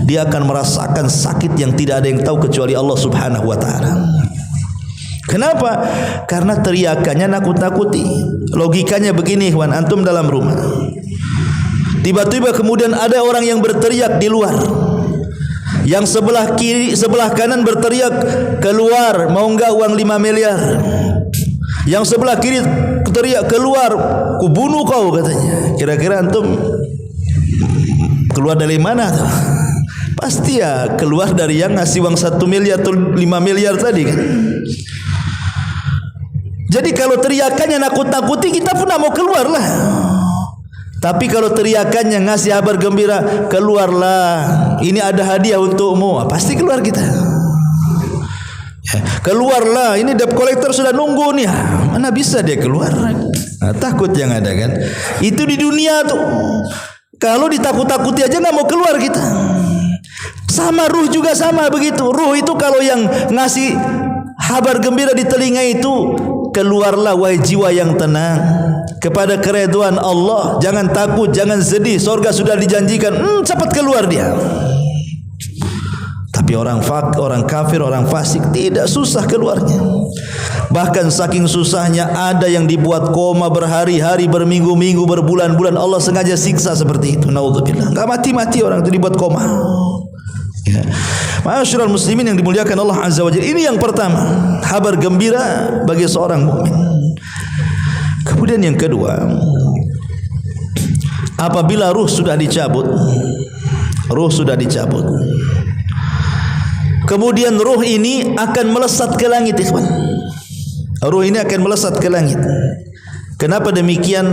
Dia akan merasakan sakit yang tidak ada yang tahu kecuali Allah Subhanahu wa taala. Kenapa? Karena teriakannya nakut-nakuti. Logikanya begini, ikhwan, antum dalam rumah. Tiba-tiba kemudian ada orang yang berteriak di luar. Yang sebelah kiri, sebelah kanan berteriak, "Keluar, mau enggak uang 5 miliar?" Yang sebelah kiri teriak, "Keluar, ku bunuh kau," katanya. Kira-kira antum keluar dari mana tuh? Pasti ya keluar dari yang ngasih uang 1 miliar atau 5 miliar tadi kan. Jadi kalau teriakannya nakut-nakuti, kita pun mau keluar lah. Tapi kalau teriakannya ngasih kabar gembira, "Keluarlah, ini ada hadiah untukmu," pasti keluar kita. Keluarlah, ini debt collector sudah nunggu nih. Mana bisa dia keluar? Nah, takut yang ada kan. Itu di dunia tuh. Kalau ditakut-takuti aja nggak mau keluar kita. Sama ruh juga sama begitu. Ruh itu kalau yang ngasih kabar gembira di telinga itu, "Keluarlah wahai jiwa yang tenang kepada keridhaan Allah. Jangan takut, jangan sedih. Surga sudah dijanjikan." Cepat keluar dia. Tapi orang kafir, orang fasik tidak, susah keluarnya. Bahkan saking susahnya ada yang dibuat koma berhari-hari, berminggu-minggu, berbulan-bulan. Allah sengaja siksa seperti itu. Naudzubillah. Enggak mati-mati orang itu dibuat koma. Ya. Ma'asyiral muslimin yang dimuliakan Allah Azza wa Jalla. Ini yang pertama, kabar gembira bagi seorang mukmin. Kemudian yang kedua, apabila ruh sudah dicabut, kemudian ruh ini akan melesat ke langit, ikhwan. Ruh ini akan melesat ke langit. Kenapa demikian?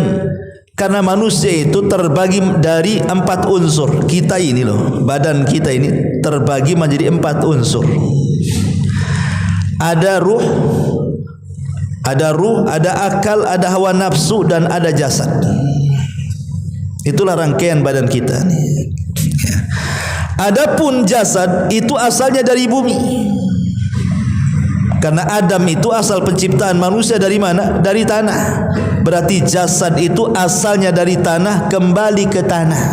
Karena manusia itu terbagi dari 4 unsur. Kita ini loh, badan kita ini terbagi menjadi 4 unsur. Ada ruh, Ada ruh, ada akal, ada hawa nafsu, dan ada jasad. Itulah rangkaian badan kita. Adapun jasad itu asalnya dari bumi. Karena Adam itu asal penciptaan manusia dari mana? Dari tanah. Berarti jasad itu asalnya dari tanah, kembali ke tanah.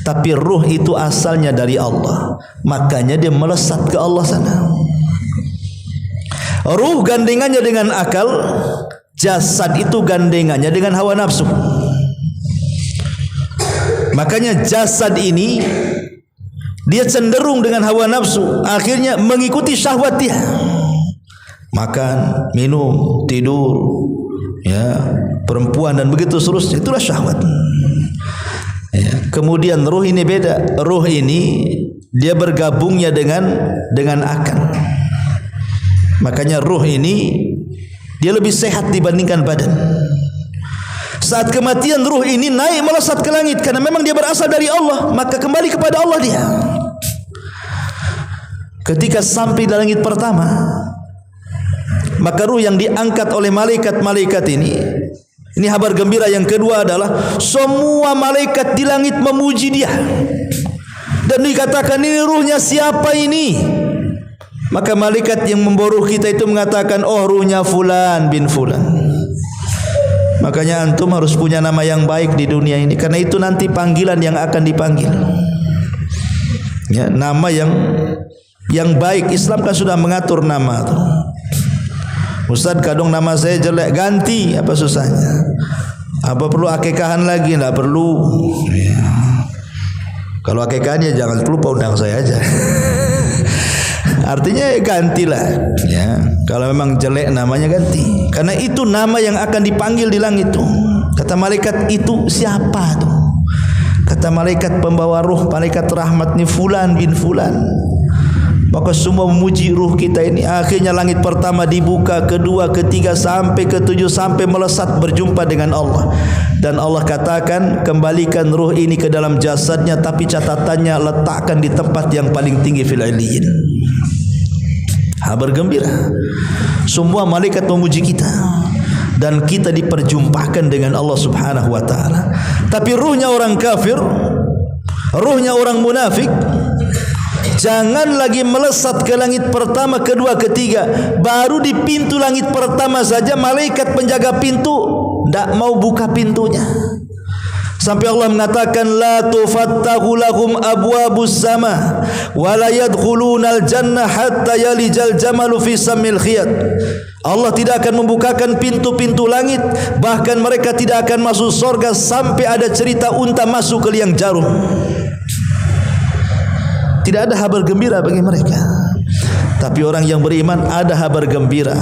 Tapi ruh itu asalnya dari Allah. Makanya dia melesat ke Allah sana. Ruh gandengannya dengan akal, jasad itu gandengannya dengan hawa nafsu. Makanya jasad ini dia cenderung dengan hawa nafsu, akhirnya mengikuti syahwat dia. Makan, minum, tidur, ya, perempuan dan begitu seterusnya, itulah syahwat. Ya. Kemudian ruh ini beda. Ruh ini dia bergabungnya dengan akal. Makanya ruh ini dia lebih sehat dibandingkan badan. Saat kematian ruh ini naik melesat ke langit karena memang dia berasal dari Allah, maka kembali kepada Allah dia. Ketika sampai di langit pertama, maka ruh yang diangkat oleh malaikat-malaikat ini kabar gembira yang kedua adalah semua malaikat di langit memuji dia. Dan dikatakan, ini ruhnya siapa ini? Maka malaikat yang membawa ruh kita itu mengatakan, oh ruhnya fulan bin fulan. Makanya antum harus punya nama yang baik di dunia ini, karena itu nanti panggilan yang akan dipanggil. Ya, nama yang baik. Islam kan sudah mengatur nama tuh. Ustaz, kadang nama saya jelek, ganti, apa susahnya? Apa perlu akekahan lagi? Tidak perlu. Ya. Kalau akekahan ya jangan lupa undang saya aja. Artinya gantilah, ya. Kalau memang jelek namanya ganti. Karena itu nama yang akan dipanggil di langit itu. Kata malaikat, itu siapa tuh? Kata malaikat pembawa ruh, malaikat rahmat ni fulan bin fulan. Maka semua memuji ruh kita ini. Akhirnya langit pertama dibuka, kedua, ketiga, sampai ketujuh, sampai melesat berjumpa dengan Allah. Dan Allah katakan, kembalikan ruh ini ke dalam jasadnya, tapi catatannya letakkan di tempat yang paling tinggi fil illiyin. Kabar gembira. Semua malaikat memuji kita dan kita diperjumpakan dengan Allah Subhanahu wa taala. Tapi ruhnya orang kafir, ruhnya orang munafik, jangan lagi melesat ke langit pertama, kedua, ketiga. Baru di pintu langit pertama saja malaikat penjaga pintu tidak mau buka pintunya. Sampai Allah mengatakan, la tufattahu lahum abwabus sama wa la yadkhulunal jannah hatta yalijal jamalu fi sammil khiyat. Allah tidak akan membukakan pintu-pintu langit, bahkan mereka tidak akan masuk surga sampai ada cerita unta masuk ke liang jarum. Tidak ada kabar gembira bagi mereka. Tapi orang yang beriman ada kabar gembira.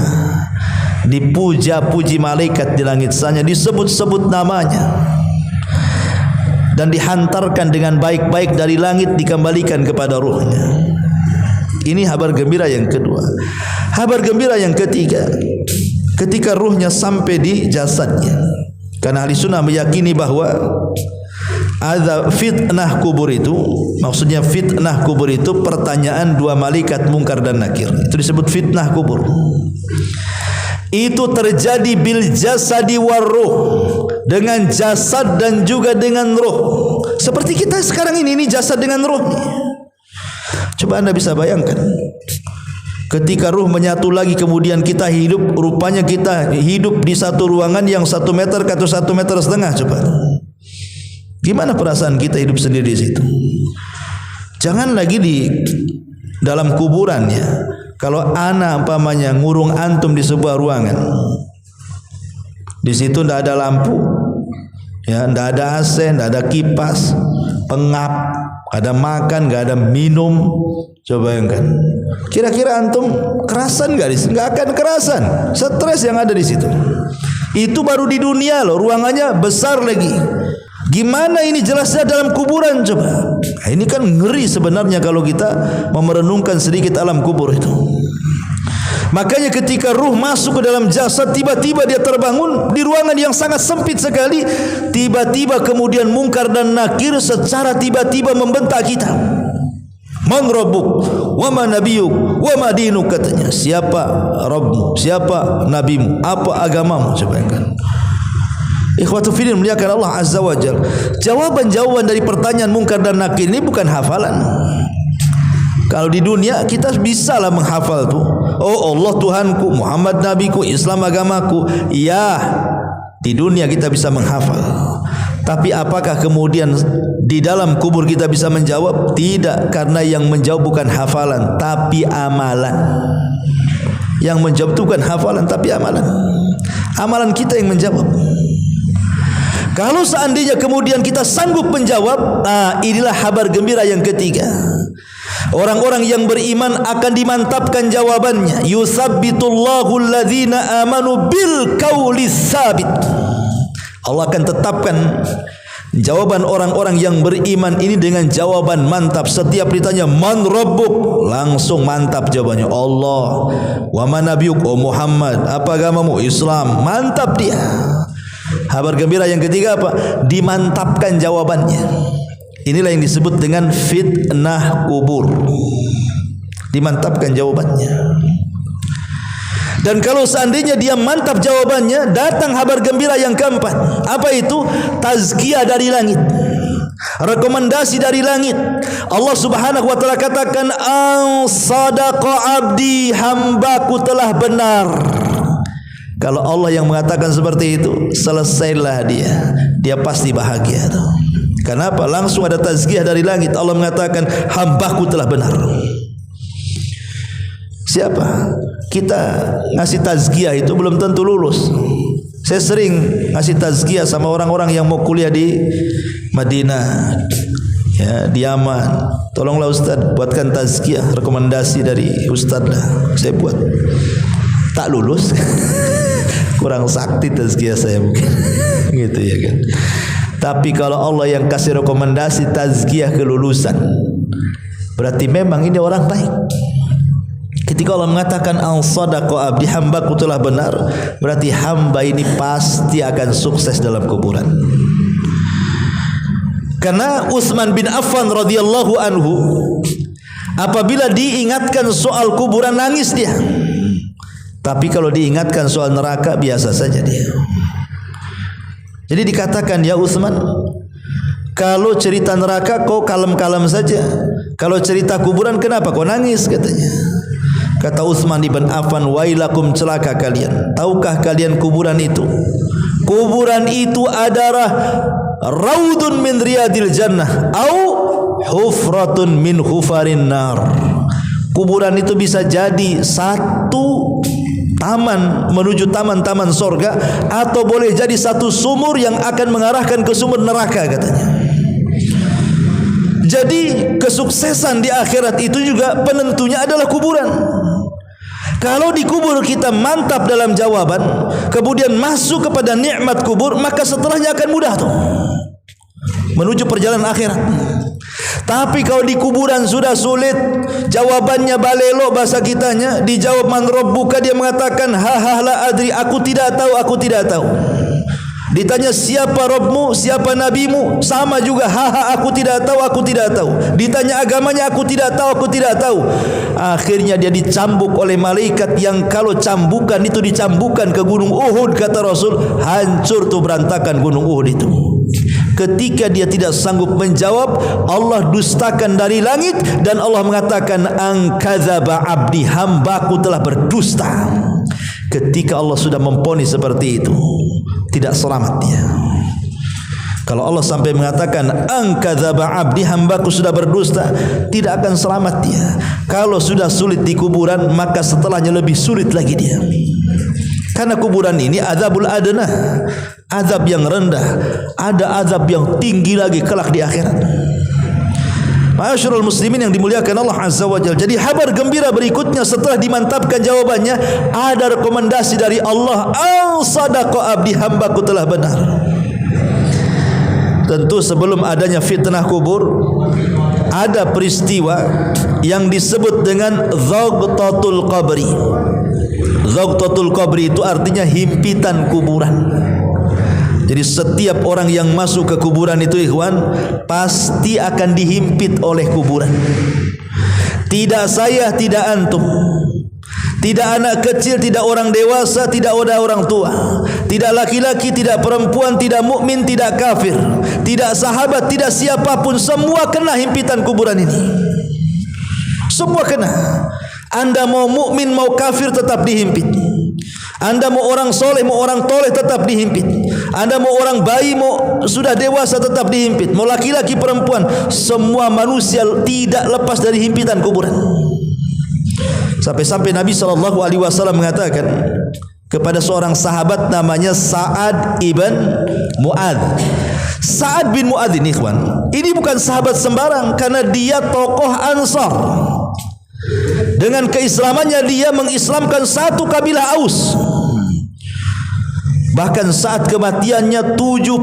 Dipuja-puji malaikat di langit sana, disebut-sebut namanya, dan dihantarkan dengan baik-baik dari langit, dikembalikan kepada ruhnya. Ini kabar gembira yang kedua. Kabar gembira yang ketiga, ketika ruhnya sampai di jasadnya. Karena ahli sunnah meyakini bahwa ada fitnah kubur itu, maksudnya fitnah kubur itu pertanyaan dua malaikat Munkar dan Nakir. Itu disebut fitnah kubur. Itu terjadi bil jasadi war ruh, dengan jasad dan juga dengan ruh. Seperti kita sekarang ini jasad dengan ruh. Coba anda bisa bayangkan, ketika ruh menyatu lagi kemudian kita hidup, rupanya kita hidup di satu ruangan yang 1 meter ke 1,5 meter. Coba, gimana perasaan kita hidup sendiri di situ? Jangan lagi di dalam kuburan ya. Kalau anak umpamanya ngurung antum di sebuah ruangan, di situ tidak ada lampu, ya, tidak ada AC, tidak ada kipas, pengap, ada makan, tidak ada minum. Coba bayangkan, kira-kira antum kerasan nggak di sini? Nggak akan kerasan, stres yang ada di situ. Itu baru di dunia loh, ruangannya besar lagi. Gimana ini jelasnya dalam kuburan coba? Nah, ini kan ngeri sebenarnya kalau kita memerenungkan sedikit alam kubur itu. Makanya ketika ruh masuk ke dalam jasad, tiba-tiba dia terbangun di ruangan yang sangat sempit sekali. Tiba-tiba kemudian Munkar dan Nakir secara tiba-tiba membentak kita. Man rabbuk wa ma nabiyyuk wa ma dinuk, katanya. Siapa Rabbmu, siapa nabimu, apa agamamu? Coba kan. Ikhwatu fillah muliakan Allah Azza wa Jalla. Jawaban-jawaban dari pertanyaan mungkar dan nakir ini bukan hafalan. Kalau di dunia kita bisa lah menghafal tuh. Oh, Allah Tuhanku, Muhammad nabiku, Islam agamaku. Ya, di dunia kita bisa menghafal. Tapi apakah kemudian di dalam kubur kita bisa menjawab? Tidak, karena yang menjawab bukan hafalan tapi amalan. Yang menjawab itu bukan hafalan tapi amalan. Amalan kita yang menjawab. Kalau seandainya kemudian kita sanggup menjawab, inilah kabar gembira yang ketiga. Orang-orang yang beriman akan dimantapkan jawabannya. Yusabbitullahu alladhina amanu bil qawli tsabit. Allah akan tetapkan jawaban orang-orang yang beriman ini dengan jawaban mantap. Setiap ditanya man rabbuk, langsung mantap jawabannya. Allah. Wa man nabiyuk, oh Muhammad, apa agamamu? Islam. Mantap dia. Kabar gembira yang ketiga apa? Dimantapkan jawabannya. Inilah yang disebut dengan fitnah kubur. Dimantapkan jawabannya. Dan kalau seandainya dia mantap jawabannya, datang kabar gembira yang keempat. Apa itu? Tazkiyah dari langit, rekomendasi dari langit. Allah Subhanahu wa taala katakan, "An sadaqa abdi, hambaku telah benar." Kalau Allah yang mengatakan seperti itu, selesailah dia. Dia pasti bahagia tuh. Kenapa? Langsung ada tazkiyah dari langit. Allah mengatakan, "Hambaku telah benar." Siapa? Kita ngasih tazkiyah itu belum tentu lulus. Saya sering ngasih tazkiyah sama orang-orang yang mau kuliah di Madinah, ya, di Yaman. Tolonglah Ustaz, buatkan tazkiyah, rekomendasi dari Ustaz lah. Saya buat. Tak lulus. Kurang sakti tazkiyah saya mungkin. Gitu ya kan. Tapi kalau Allah yang kasih rekomendasi tazkiyah kelulusan, berarti memang ini orang baik. Ketika Allah mengatakan al-sadaqa abdi, hambaku telah benar, berarti hamba ini pasti akan sukses dalam kuburan. Karena Utsman bin Affan radhiyallahu anhu, apabila diingatkan soal kuburan nangis dia. Tapi kalau diingatkan soal neraka biasa saja dia. Jadi dikatakan, ya Utsman, kalau cerita neraka kau kalem-kalem saja, kalau cerita kuburan kenapa kau nangis, katanya. Kata Utsman bin Affan, wailakum, celaka kalian. Tahukah kalian kuburan itu? Kuburan itu adalah raudun min riyadil jannah au hufratun min hufarin nar. Kuburan itu bisa jadi satu taman menuju taman-taman sorga, atau boleh jadi satu sumur yang akan mengarahkan ke sumur neraka, katanya. Jadi kesuksesan di akhirat itu juga penentunya adalah kuburan. Kalau di kubur kita mantap dalam jawaban, kemudian masuk kepada nikmat kubur, maka setelahnya akan mudah tuh menuju perjalanan akhirat. Tapi kalau di kuburan sudah sulit, jawabannya balelo bahasa kitanya, dijawab man rabbuka, dia mengatakan ha la adri, aku tidak tahu, aku tidak tahu. Ditanya siapa Rabbmu, siapa nabimu, sama juga aku tidak tahu, aku tidak tahu. Ditanya agamanya, aku tidak tahu, aku tidak tahu. Akhirnya dia dicambuk oleh malaikat yang kalau cambukan itu dicambukkan ke gunung Uhud, kata Rasul, hancur tuh berantakan gunung Uhud itu. Ketika dia tidak sanggup menjawab, Allah dustakan dari langit dan Allah mengatakan an kadzaba abdi, hambaku telah berdusta. Ketika Allah sudah memponis seperti itu, tidak selamat dia. Kalau Allah sampai mengatakan an kadzaba abdi, hambaku sudah berdusta, tidak akan selamat dia. Kalau sudah sulit di kuburan, maka setelahnya lebih sulit lagi dia. Karena kuburan ini azabul adna, azab yang rendah, ada azab yang tinggi lagi kelak di akhirat. Ma'asyiral muslimin yang dimuliakan Allah Azza wa Jalla. Jadi kabar gembira berikutnya setelah dimantapkan jawabannya, ada rekomendasi dari Allah, al-sadaqa abdi, hambaku telah benar. Tentu sebelum adanya fitnah kubur, ada peristiwa yang disebut dengan Zagtatul Qabri. Zagtatul Qabri itu artinya himpitan kuburan. Jadi setiap orang yang masuk ke kuburan itu, ikhwan, pasti akan dihimpit oleh kuburan. Tidak saya, tidak antum. Tidak anak kecil, tidak orang dewasa, tidak ada orang tua. Tidak laki-laki, tidak perempuan, tidak mukmin, tidak kafir, tidak sahabat, tidak siapapun, semua kena himpitan kuburan ini. Semua kena. Anda mau mukmin, mau kafir, tetap dihimpit. Anda mau orang soleh, mau orang toleh, tetap dihimpit. Anda mau orang bayi, mau sudah dewasa, tetap dihimpit. Mau laki-laki, perempuan, semua manusia tidak lepas dari himpitan kuburan. Sampai-sampai Nabi SAW mengatakan kepada seorang sahabat namanya Sa'ad ibn Mu'adz. Sa'ad bin Mu'adz ini, ikhwan, ini bukan sahabat sembarang, karena dia tokoh Ansar. Dengan keislamannya dia mengislamkan satu kabilah Aus. Bahkan saat kematiannya 70.000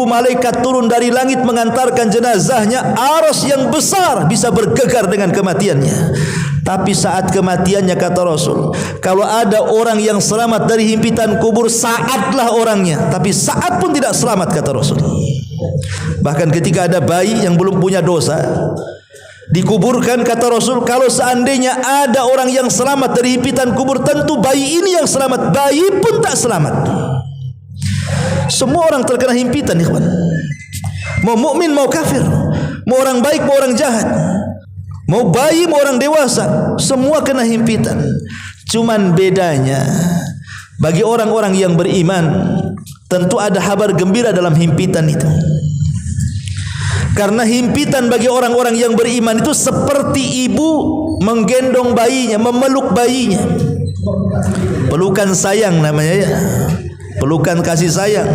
malaikat turun dari langit mengantarkan jenazahnya. Arsy yang besar bisa bergegar dengan kematiannya. Tapi saat kematiannya, kata Rasul, kalau ada orang yang selamat dari himpitan kubur, Sa'adlah orangnya. Tapi Sa'ad pun tidak selamat, kata Rasul. Bahkan ketika ada bayi yang belum punya dosa dikuburkan, kata Rasul, kalau seandainya ada orang yang selamat dari himpitan kubur, tentu bayi ini yang selamat. Bayi pun tak selamat. Semua orang terkena himpitan, ikhwan. Mau mukmin, mau kafir, mau orang baik, mau orang jahat, mau bayi, mau orang dewasa, semua kena himpitan. Cuman bedanya, bagi orang-orang yang beriman, tentu ada kabar gembira dalam himpitan itu. Karena himpitan bagi orang-orang yang beriman itu seperti ibu menggendong bayinya, memeluk bayinya. Pelukan sayang namanya, ya. Pelukan kasih sayang.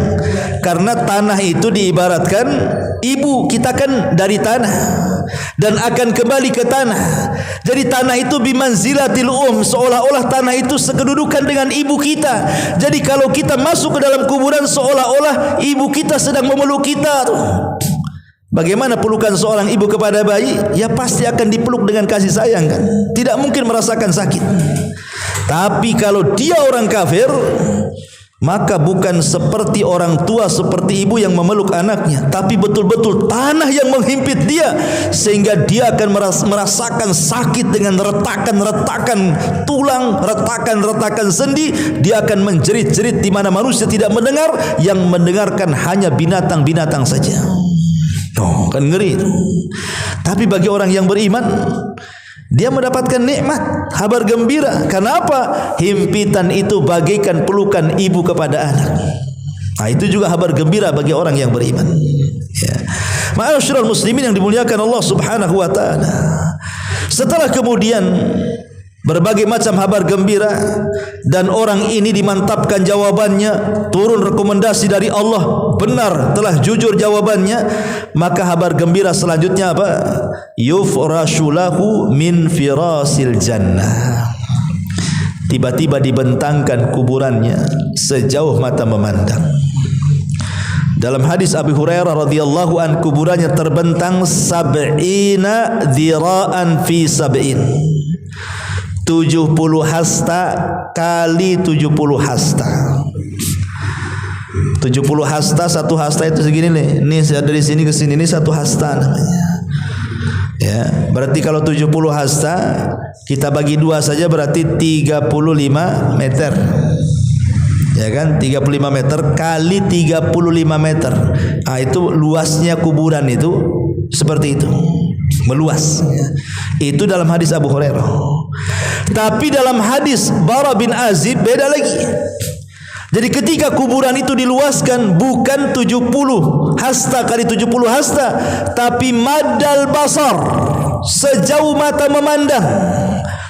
Karena tanah itu diibaratkan ibu, kita kan dari tanah dan akan kembali ke tanah. Jadi tanah itu bimanzilatil seolah-olah tanah itu sekedudukan dengan ibu kita. Jadi kalau kita masuk ke dalam kuburan, seolah-olah ibu kita sedang memeluk kita. Bagaimana pelukan seorang ibu kepada bayi? Ya pasti akan dipeluk dengan kasih sayang, kan? Tidak mungkin merasakan sakit. Tapi kalau dia orang kafir, maka bukan seperti orang tua, seperti ibu yang memeluk anaknya, tapi betul-betul tanah yang menghimpit dia, sehingga dia akan merasakan sakit dengan retakan-retakan tulang, retakan-retakan sendi. Dia akan menjerit-jerit di mana manusia tidak mendengar, yang mendengarkan hanya binatang-binatang saja. Oh, kan ngeri itu. Tapi bagi orang yang beriman, dia mendapatkan nikmat, kabar gembira. Kenapa? Himpitan itu bagaikan pelukan ibu kepada anak. Nah, itu juga kabar gembira bagi orang yang beriman. Ya. Ma'asyiral muslimin yang dimuliakan Allah Subhanahu wa taala. Setelah kemudian berbagai macam kabar gembira dan orang ini dimantapkan jawabannya, turun rekomendasi dari Allah, benar, telah jujur jawabannya, maka kabar gembira selanjutnya apa? Yufrashu lahu min firasil jannah. Tiba-tiba dibentangkan kuburannya sejauh mata memandang. Dalam hadis Abu Hurairah radhiyallahu an, kuburannya terbentang 70 dhira'an fi 70. 70 hasta kali 70 hasta. 70 hasta, satu hasta itu segini nih. Ini dari sini ke sini, ini satu hasta namanya. Ya, berarti kalau 70 hasta kita bagi dua saja berarti 35 meter. Ya kan? 35 meter kali 35 meter. Ah, itu luasnya kuburan itu seperti itu. Meluas. Itu dalam hadis Abu Hurairah. Tapi dalam hadis Bara bin Azib beda lagi. Jadi ketika kuburan itu diluaskan, bukan 70 hasta kali 70 hasta, tapi madal basar, sejauh mata memandang.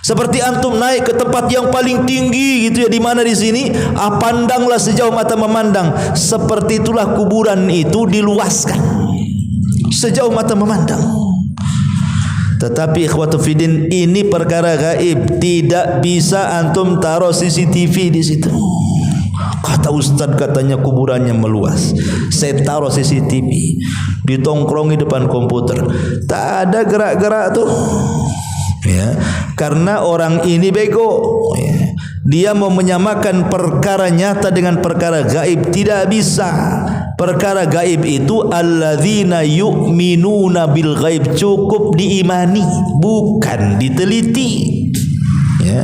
Seperti antum naik ke tempat yang paling tinggi gitu ya, di mana di sini, pandanglah sejauh mata memandang. Seperti itulah kuburan itu diluaskan sejauh mata memandang. Tetapi ikhwatu fiddin, ini perkara gaib, tidak bisa antum taruh CCTV di situ. Kata ustaz, katanya kuburannya meluas. Saya taruh CCTV, ditongkrongi depan komputer, tak ada gerak-gerak tuh. Ya, karena orang ini bego. Ya. Dia mau menyamakan perkara nyata dengan perkara gaib, tidak bisa. perkara gaib itu alladzina yu'minuna bil ghaib, cukup diimani, bukan diteliti. Ya.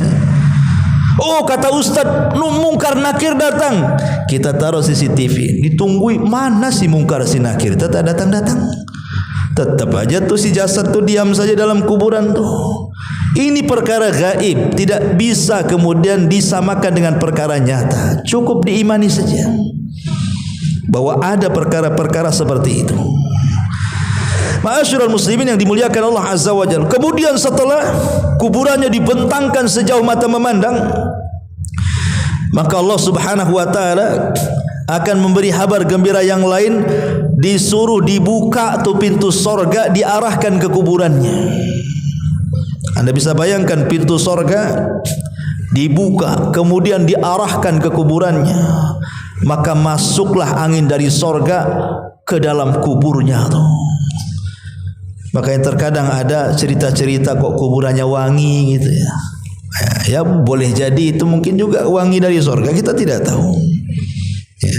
Oh, kata Ustaz, mungkar nakir datang. Kita taruh CCTV, ditunggui, mana si mungkar si nakir, tetap datang-datang. Tetap aja tuh si jasad tuh diam saja dalam kuburan tuh. Ini perkara gaib, tidak bisa kemudian disamakan dengan perkara nyata. Cukup diimani saja bahwa ada perkara-perkara seperti itu. Ma'asyiral muslimin yang dimuliakan Allah Azza wa Jalla. Kemudian setelah kuburannya dibentangkan sejauh mata memandang, maka Allah Subhanahu wa taala akan memberi kabar gembira yang lain, disuruh dibuka tuh pintu sorga, diarahkan ke kuburannya. Anda bisa bayangkan pintu sorga dibuka, kemudian diarahkan ke kuburannya, maka masuklah angin dari sorga ke dalam kuburnya tuh. Makanya terkadang ada cerita-cerita kok kuburannya wangi gitu ya. Ya boleh jadi itu mungkin juga wangi dari sorga, kita tidak tahu. Ya.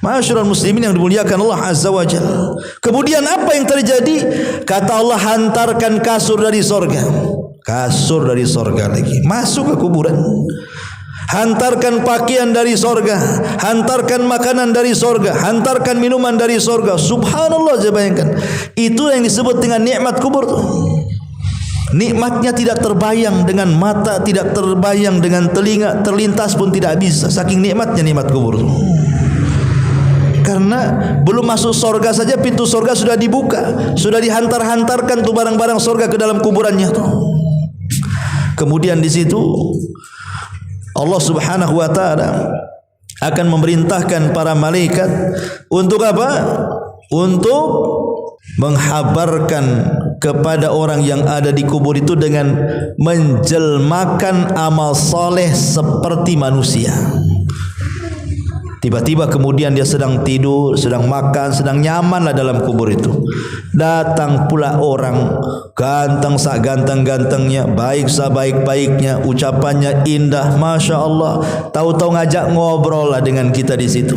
Ma'asyiral muslimin yang dimuliakan Allah Azza wa Jalla. Kemudian apa yang terjadi? Kata Allah, hantarkan kasur dari sorga. Kasur dari sorga lagi masuk ke kuburan. Hantarkan pakaian dari sorga, hantarkan makanan dari sorga, hantarkan minuman dari sorga. Subhanallah, saya bayangkan. Itu yang disebut dengan nikmat kubur. Nikmatnya tidak terbayang dengan mata, tidak terbayang dengan telinga, terlintas pun tidak bisa. Saking nikmatnya nikmat kubur. Karena belum masuk sorga saja pintu sorga sudah dibuka, sudah dihantar-hantarkan tuh barang-barang sorga ke dalam kuburannya tuh. Kemudian di situ Allah Subhanahu wa taala akan memerintahkan para malaikat untuk apa? Untuk menghabarkan kepada orang yang ada di kubur itu dengan menjelmakan amal soleh seperti manusia. Tiba-tiba kemudian dia sedang tidur, sedang makan, sedang nyaman lah dalam kubur itu. Datang pula orang ganteng sak ganteng-gantengnya, baik sak baik-baiknya, ucapannya indah, masya Allah. Tahu-tahu ngajak ngobrol lah dengan kita di situ.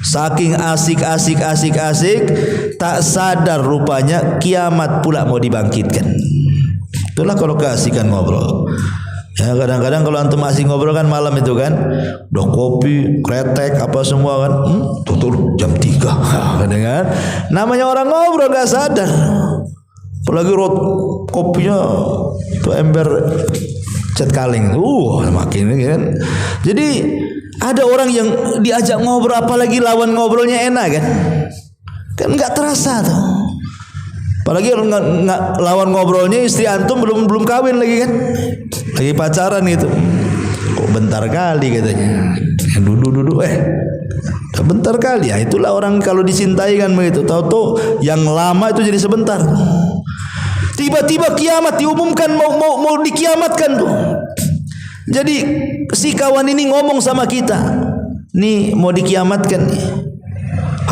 Saking asik, tak sadar rupanya kiamat pula mau dibangkitkan. Itulah kalau keasikan ngobrol. Ya, kadang-kadang kalau antum masih ngobrol kan malam itu kan, udah kopi, kretek, apa semua kan, tutur jam 3 kan? Namanya orang ngobrol gak sadar. Apalagi kopinya tuh ember cat kaleng, makin kan. Jadi ada orang yang diajak ngobrol, apalagi lawan ngobrolnya enak kan nggak terasa tuh. Apalagi lawan ngobrolnya istri antum belum kawin lagi kan, lagi pacaran gitu. Kok bentar kali katanya, duduk bentar kali. Ya itulah orang kalau dicintai kan begitu. Tahu-tahu yang lama itu jadi sebentar. Tiba-tiba kiamat diumumkan, mau dikiamatkan tuh. Jadi si kawan ini ngomong sama kita, nih mau dikiamatkan nih.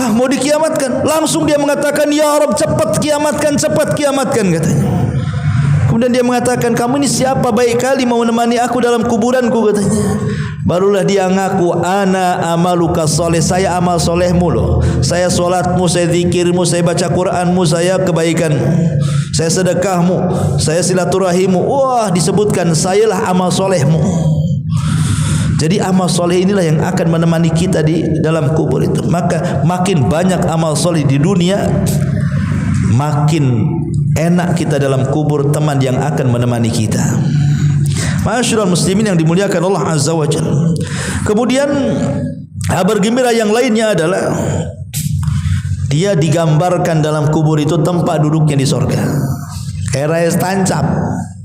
Mau dikiamatkan. Langsung dia mengatakan, ya Rabb, cepat kiamatkan katanya. Kemudian dia mengatakan, kamu ini siapa, baik kali mau menemani aku dalam kuburanku katanya. Barulah dia ngaku, ana amaluka soleh, saya amal solehmu loh. Saya solatmu, saya zikirmu, saya baca Quranmu, saya kebaikanmu, saya sedekahmu, saya silaturahimmu. Wah, disebutkan sayalah amal solehmu. Jadi amal soleh inilah yang akan menemani kita di dalam kubur itu. Maka makin banyak amal soleh di dunia, makin enak kita dalam kubur, teman yang akan menemani kita. Ma'asyiral muslimin yang dimuliakan Allah Azza wa Jalla. Kemudian kabar gembira yang lainnya adalah dia digambarkan dalam kubur itu tempat duduknya di sorga. Kayak tancap.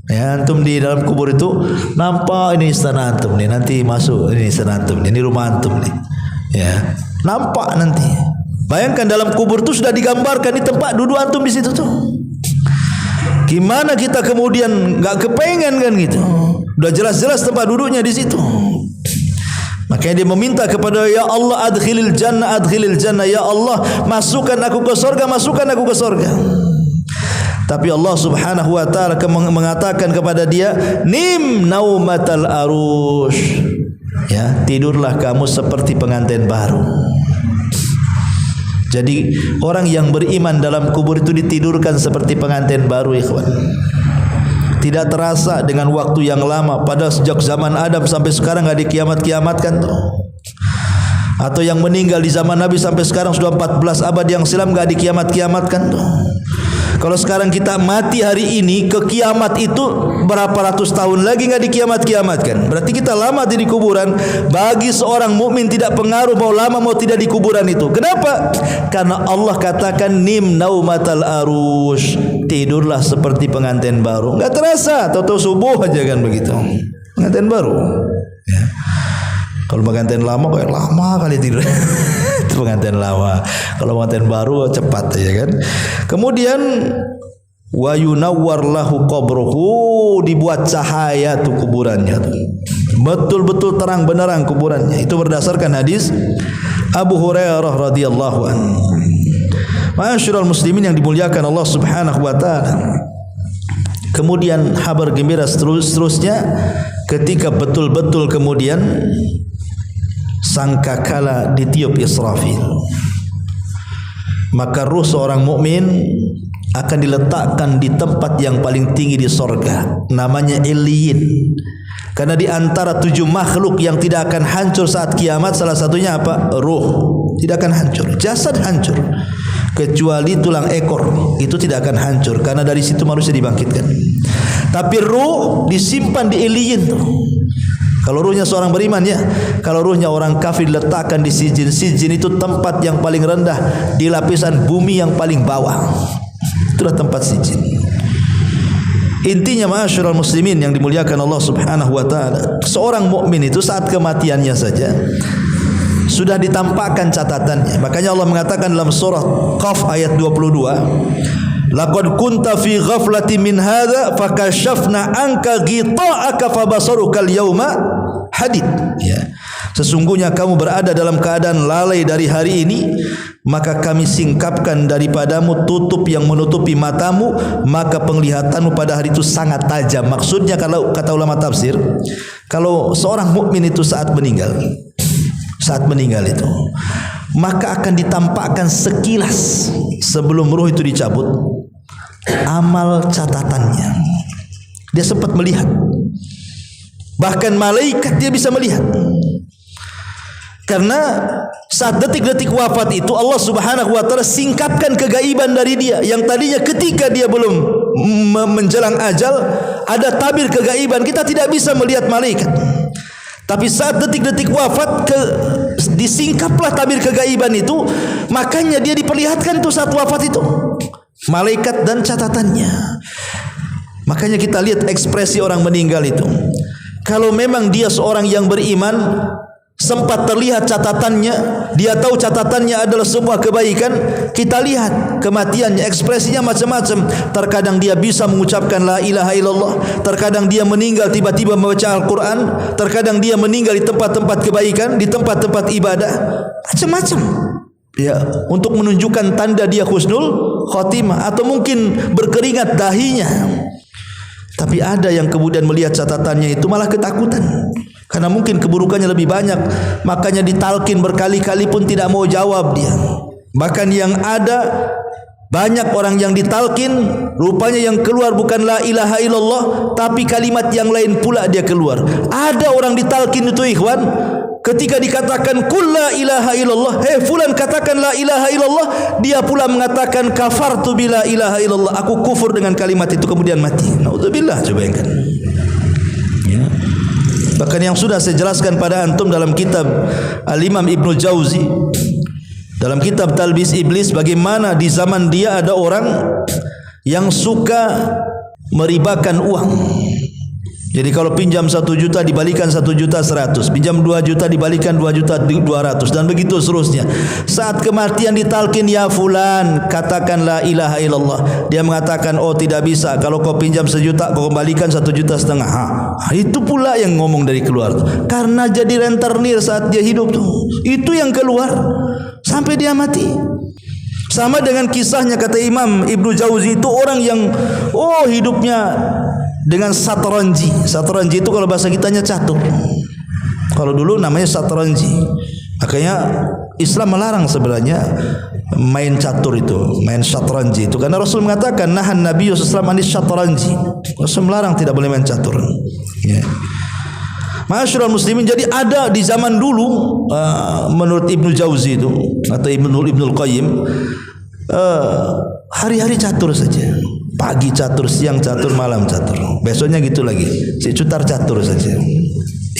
Ya, antum di dalam kubur itu nampak ini istana antum nih, nanti masuk ini istana antum nih, ini rumah antum nih. Ya, nampak nanti. Bayangkan dalam kubur itu sudah digambarkan di tempat duduk antum di situ tuh. Gimana kita kemudian nggak kepengen kan gitu? Udah jelas-jelas tempat duduknya di situ. Makanya dia meminta kepada, ya Allah adkhilil jannah, ya Allah masukkan aku ke surga, masukkan aku ke surga. Tapi Allah Subhanahu wa taala mengatakan kepada dia, nim naumatal arush. Ya, tidurlah kamu seperti pengantin baru. Jadi orang yang beriman dalam kubur itu ditidurkan seperti pengantin baru, ikhwan. Tidak terasa dengan waktu yang lama. Padahal sejak zaman Adam sampai sekarang enggak dikiamat-kiamatkan tuh. Atau yang meninggal di zaman Nabi sampai sekarang sudah 14 abad yang silam enggak dikiamat-kiamatkan tuh. Kalau sekarang kita mati hari ini, ke kiamat itu berapa ratus tahun lagi enggak dikiamat-kiamatkan. Berarti kita lama di kuburan. Bagi seorang mukmin tidak pengaruh mau lama mau tidak di kuburan itu. Kenapa? Karena Allah katakan nim naumatal arush, tidurlah seperti pengantin baru. Enggak terasa, tahu-tahu subuh aja kan begitu. Pengantin baru. Ya. Kalau pengantin lama kayak lama kali tidur. Itu pengantin lama. Kalau pengantin baru cepat ya kan. Kemudian wa yunawwar lahu qabruhu, dibuat cahaya tuh kuburannya tuh. Betul-betul terang benderang kuburannya. Itu berdasarkan hadis Abu Hurairah radhiyallahu anhu. Ma'asyiral muslimin yang dimuliakan Allah Subhanahu wa taala. Kemudian kabar gembira seterusnya ketika betul-betul kemudian sangkakala ditiup Israfil, maka ruh seorang mukmin akan diletakkan di tempat yang paling tinggi di sorga, namanya Illiyin. Karena di antara 7 makhluk yang tidak akan hancur saat kiamat, salah satunya apa? Ruh. Tidak akan hancur, jasad hancur, kecuali tulang ekor, itu tidak akan hancur karena dari situ manusia dibangkitkan. Tapi ruh disimpan di Illiyin tuh. Kalau ruhnya seorang beriman ya, kalau ruhnya orang kafir diletakkan di sijin. Sijin itu tempat yang paling rendah di lapisan bumi yang paling bawah. Itulah tempat sijin. Intinya ma'asyiral muslimin yang dimuliakan Allah Subhanahu wa taala, seorang mukmin itu saat kematiannya saja sudah ditampakkan catatannya. Makanya Allah mengatakan dalam surah Qaf ayat 22, laqad kunta fi ghaflatin min hadza fakashafna anka ghita'aka fabasaruka al-yawma hadid. Ya. Sesungguhnya kamu berada dalam keadaan lalai dari hari ini, maka kami singkapkan daripadamu tutup yang menutupi matamu, maka penglihatanmu pada hari itu sangat tajam. Maksudnya kalau kata ulama tafsir, kalau seorang mukmin itu saat meninggal itu, maka akan ditampakkan sekilas sebelum ruh itu dicabut amal catatannya. Dia sempat melihat, bahkan malaikat dia bisa melihat. Karena saat detik-detik wafat itu Allah Subhanahu wa taala singkapkan kegaiban dari dia. Yang tadinya ketika dia belum menjelang ajal ada tabir kegaiban, kita tidak bisa melihat malaikat. Tapi saat detik-detik wafat disingkaplah tabir kegaiban itu, makanya dia diperlihatkan tuh saat wafat itu malaikat dan catatannya. Makanya kita lihat ekspresi orang meninggal itu. Kalau memang dia seorang yang beriman, sempat terlihat catatannya, dia tahu catatannya adalah semua kebaikan, kita lihat kematiannya, ekspresinya macam-macam. Terkadang dia bisa mengucapkan la ilaha illallah, terkadang dia meninggal tiba-tiba membaca Al-Quran, terkadang dia meninggal di tempat-tempat kebaikan, di tempat-tempat ibadah, macam-macam ya, untuk menunjukkan tanda dia husnul khotimah, atau mungkin berkeringat dahinya. Tapi ada yang kemudian melihat catatannya itu malah ketakutan, karena mungkin keburukannya lebih banyak, makanya ditalkin berkali-kali pun tidak mau jawab dia. Bahkan yang ada banyak orang yang ditalkin, rupanya yang keluar bukan la ilaha illallah, tapi kalimat yang lain pula dia keluar. Ada orang ditalkin itu ikhwan, ketika dikatakan qul la ilaha illallah, hei fulan katakan la ilaha illallah, dia pula mengatakan kafartu bila ilaha illallah, aku kufur dengan kalimat itu, kemudian mati. Naudzubillah, coba bayangkan. Ya. Bahkan yang sudah saya jelaskan pada antum dalam kitab Al-Imam Ibnu Jauzi, dalam kitab Talbis Iblis, bagaimana di zaman dia ada orang yang suka meribakan uang. Jadi kalau pinjam 1 juta dibalikan 1.100.000, pinjam 2 juta dibalikan 2.200.000, dan begitu seterusnya. Saat kematian ditalkin, ya fulan katakan la ilaha illallah, dia mengatakan oh tidak bisa, kalau kau pinjam 1 juta kau kembalikan 1,5 juta. Itu pula yang ngomong dari keluar, karena jadi rentenir saat dia hidup tuh, itu yang keluar sampai dia mati. Sama dengan kisahnya kata Imam Ibnu Jauzi, itu orang yang hidupnya dengan satranji. Satranji itu kalau bahasa kitanya catur. Kalau dulu namanya satranji. Makanya Islam melarang sebenarnya main catur itu, main syatranji itu, karena Rasul mengatakan nahan Nabi sallallahu alaihi wasallam anis syatranji. Rasul melarang tidak boleh main catur. Ya. Ma'asyiral muslimin, jadi ada di zaman dulu menurut Ibnu Jauzi itu atau Ibnul Qayyim, hari-hari catur saja. Pagi catur, siang catur, malam catur. Besoknya gitu lagi, cutar catur saja.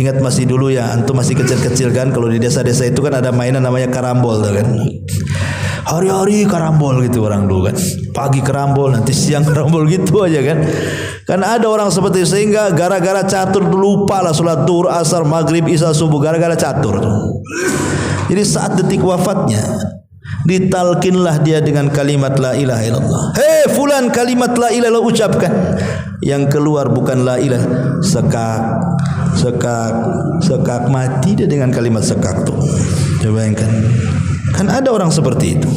Ingat masih dulu ya, antum masih kecil-kecil kan, kalau di desa-desa itu kan ada mainan namanya karambol kan. Hari-hari karambol gitu orang dulu kan. Pagi karambol, nanti siang karambol gitu aja kan. Kan ada orang seperti itu, sehingga gara-gara catur lupa lah salat zuhur, asar, maghrib, isya, subuh, gara-gara catur. Jadi saat detik wafatnya ditalkinlah dia dengan kalimat la ilaha illallah. Hei fulan, kalimat la ilaha illallah ucapkan. Yang keluar bukan la ilaha, sekak mati dia dengan kalimat sekak tu. Coba bayangkan. Kan ada orang seperti itu.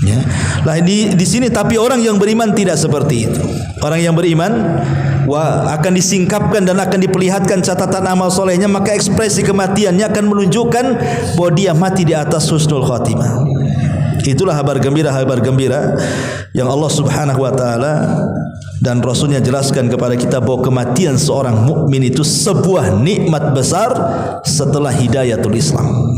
Ya. Lah di sini tapi orang yang beriman tidak seperti itu. Orang yang beriman akan disingkapkan dan akan diperlihatkan catatan amal solehnya, maka ekspresi kematiannya akan menunjukkan bahwa dia mati di atas husnul khatimah. Itulah kabar gembira yang Allah Subhanahu wa taala dan Rasulnya jelaskan kepada kita bahwa kematian seorang mukmin itu sebuah nikmat besar setelah hidayatul Islam.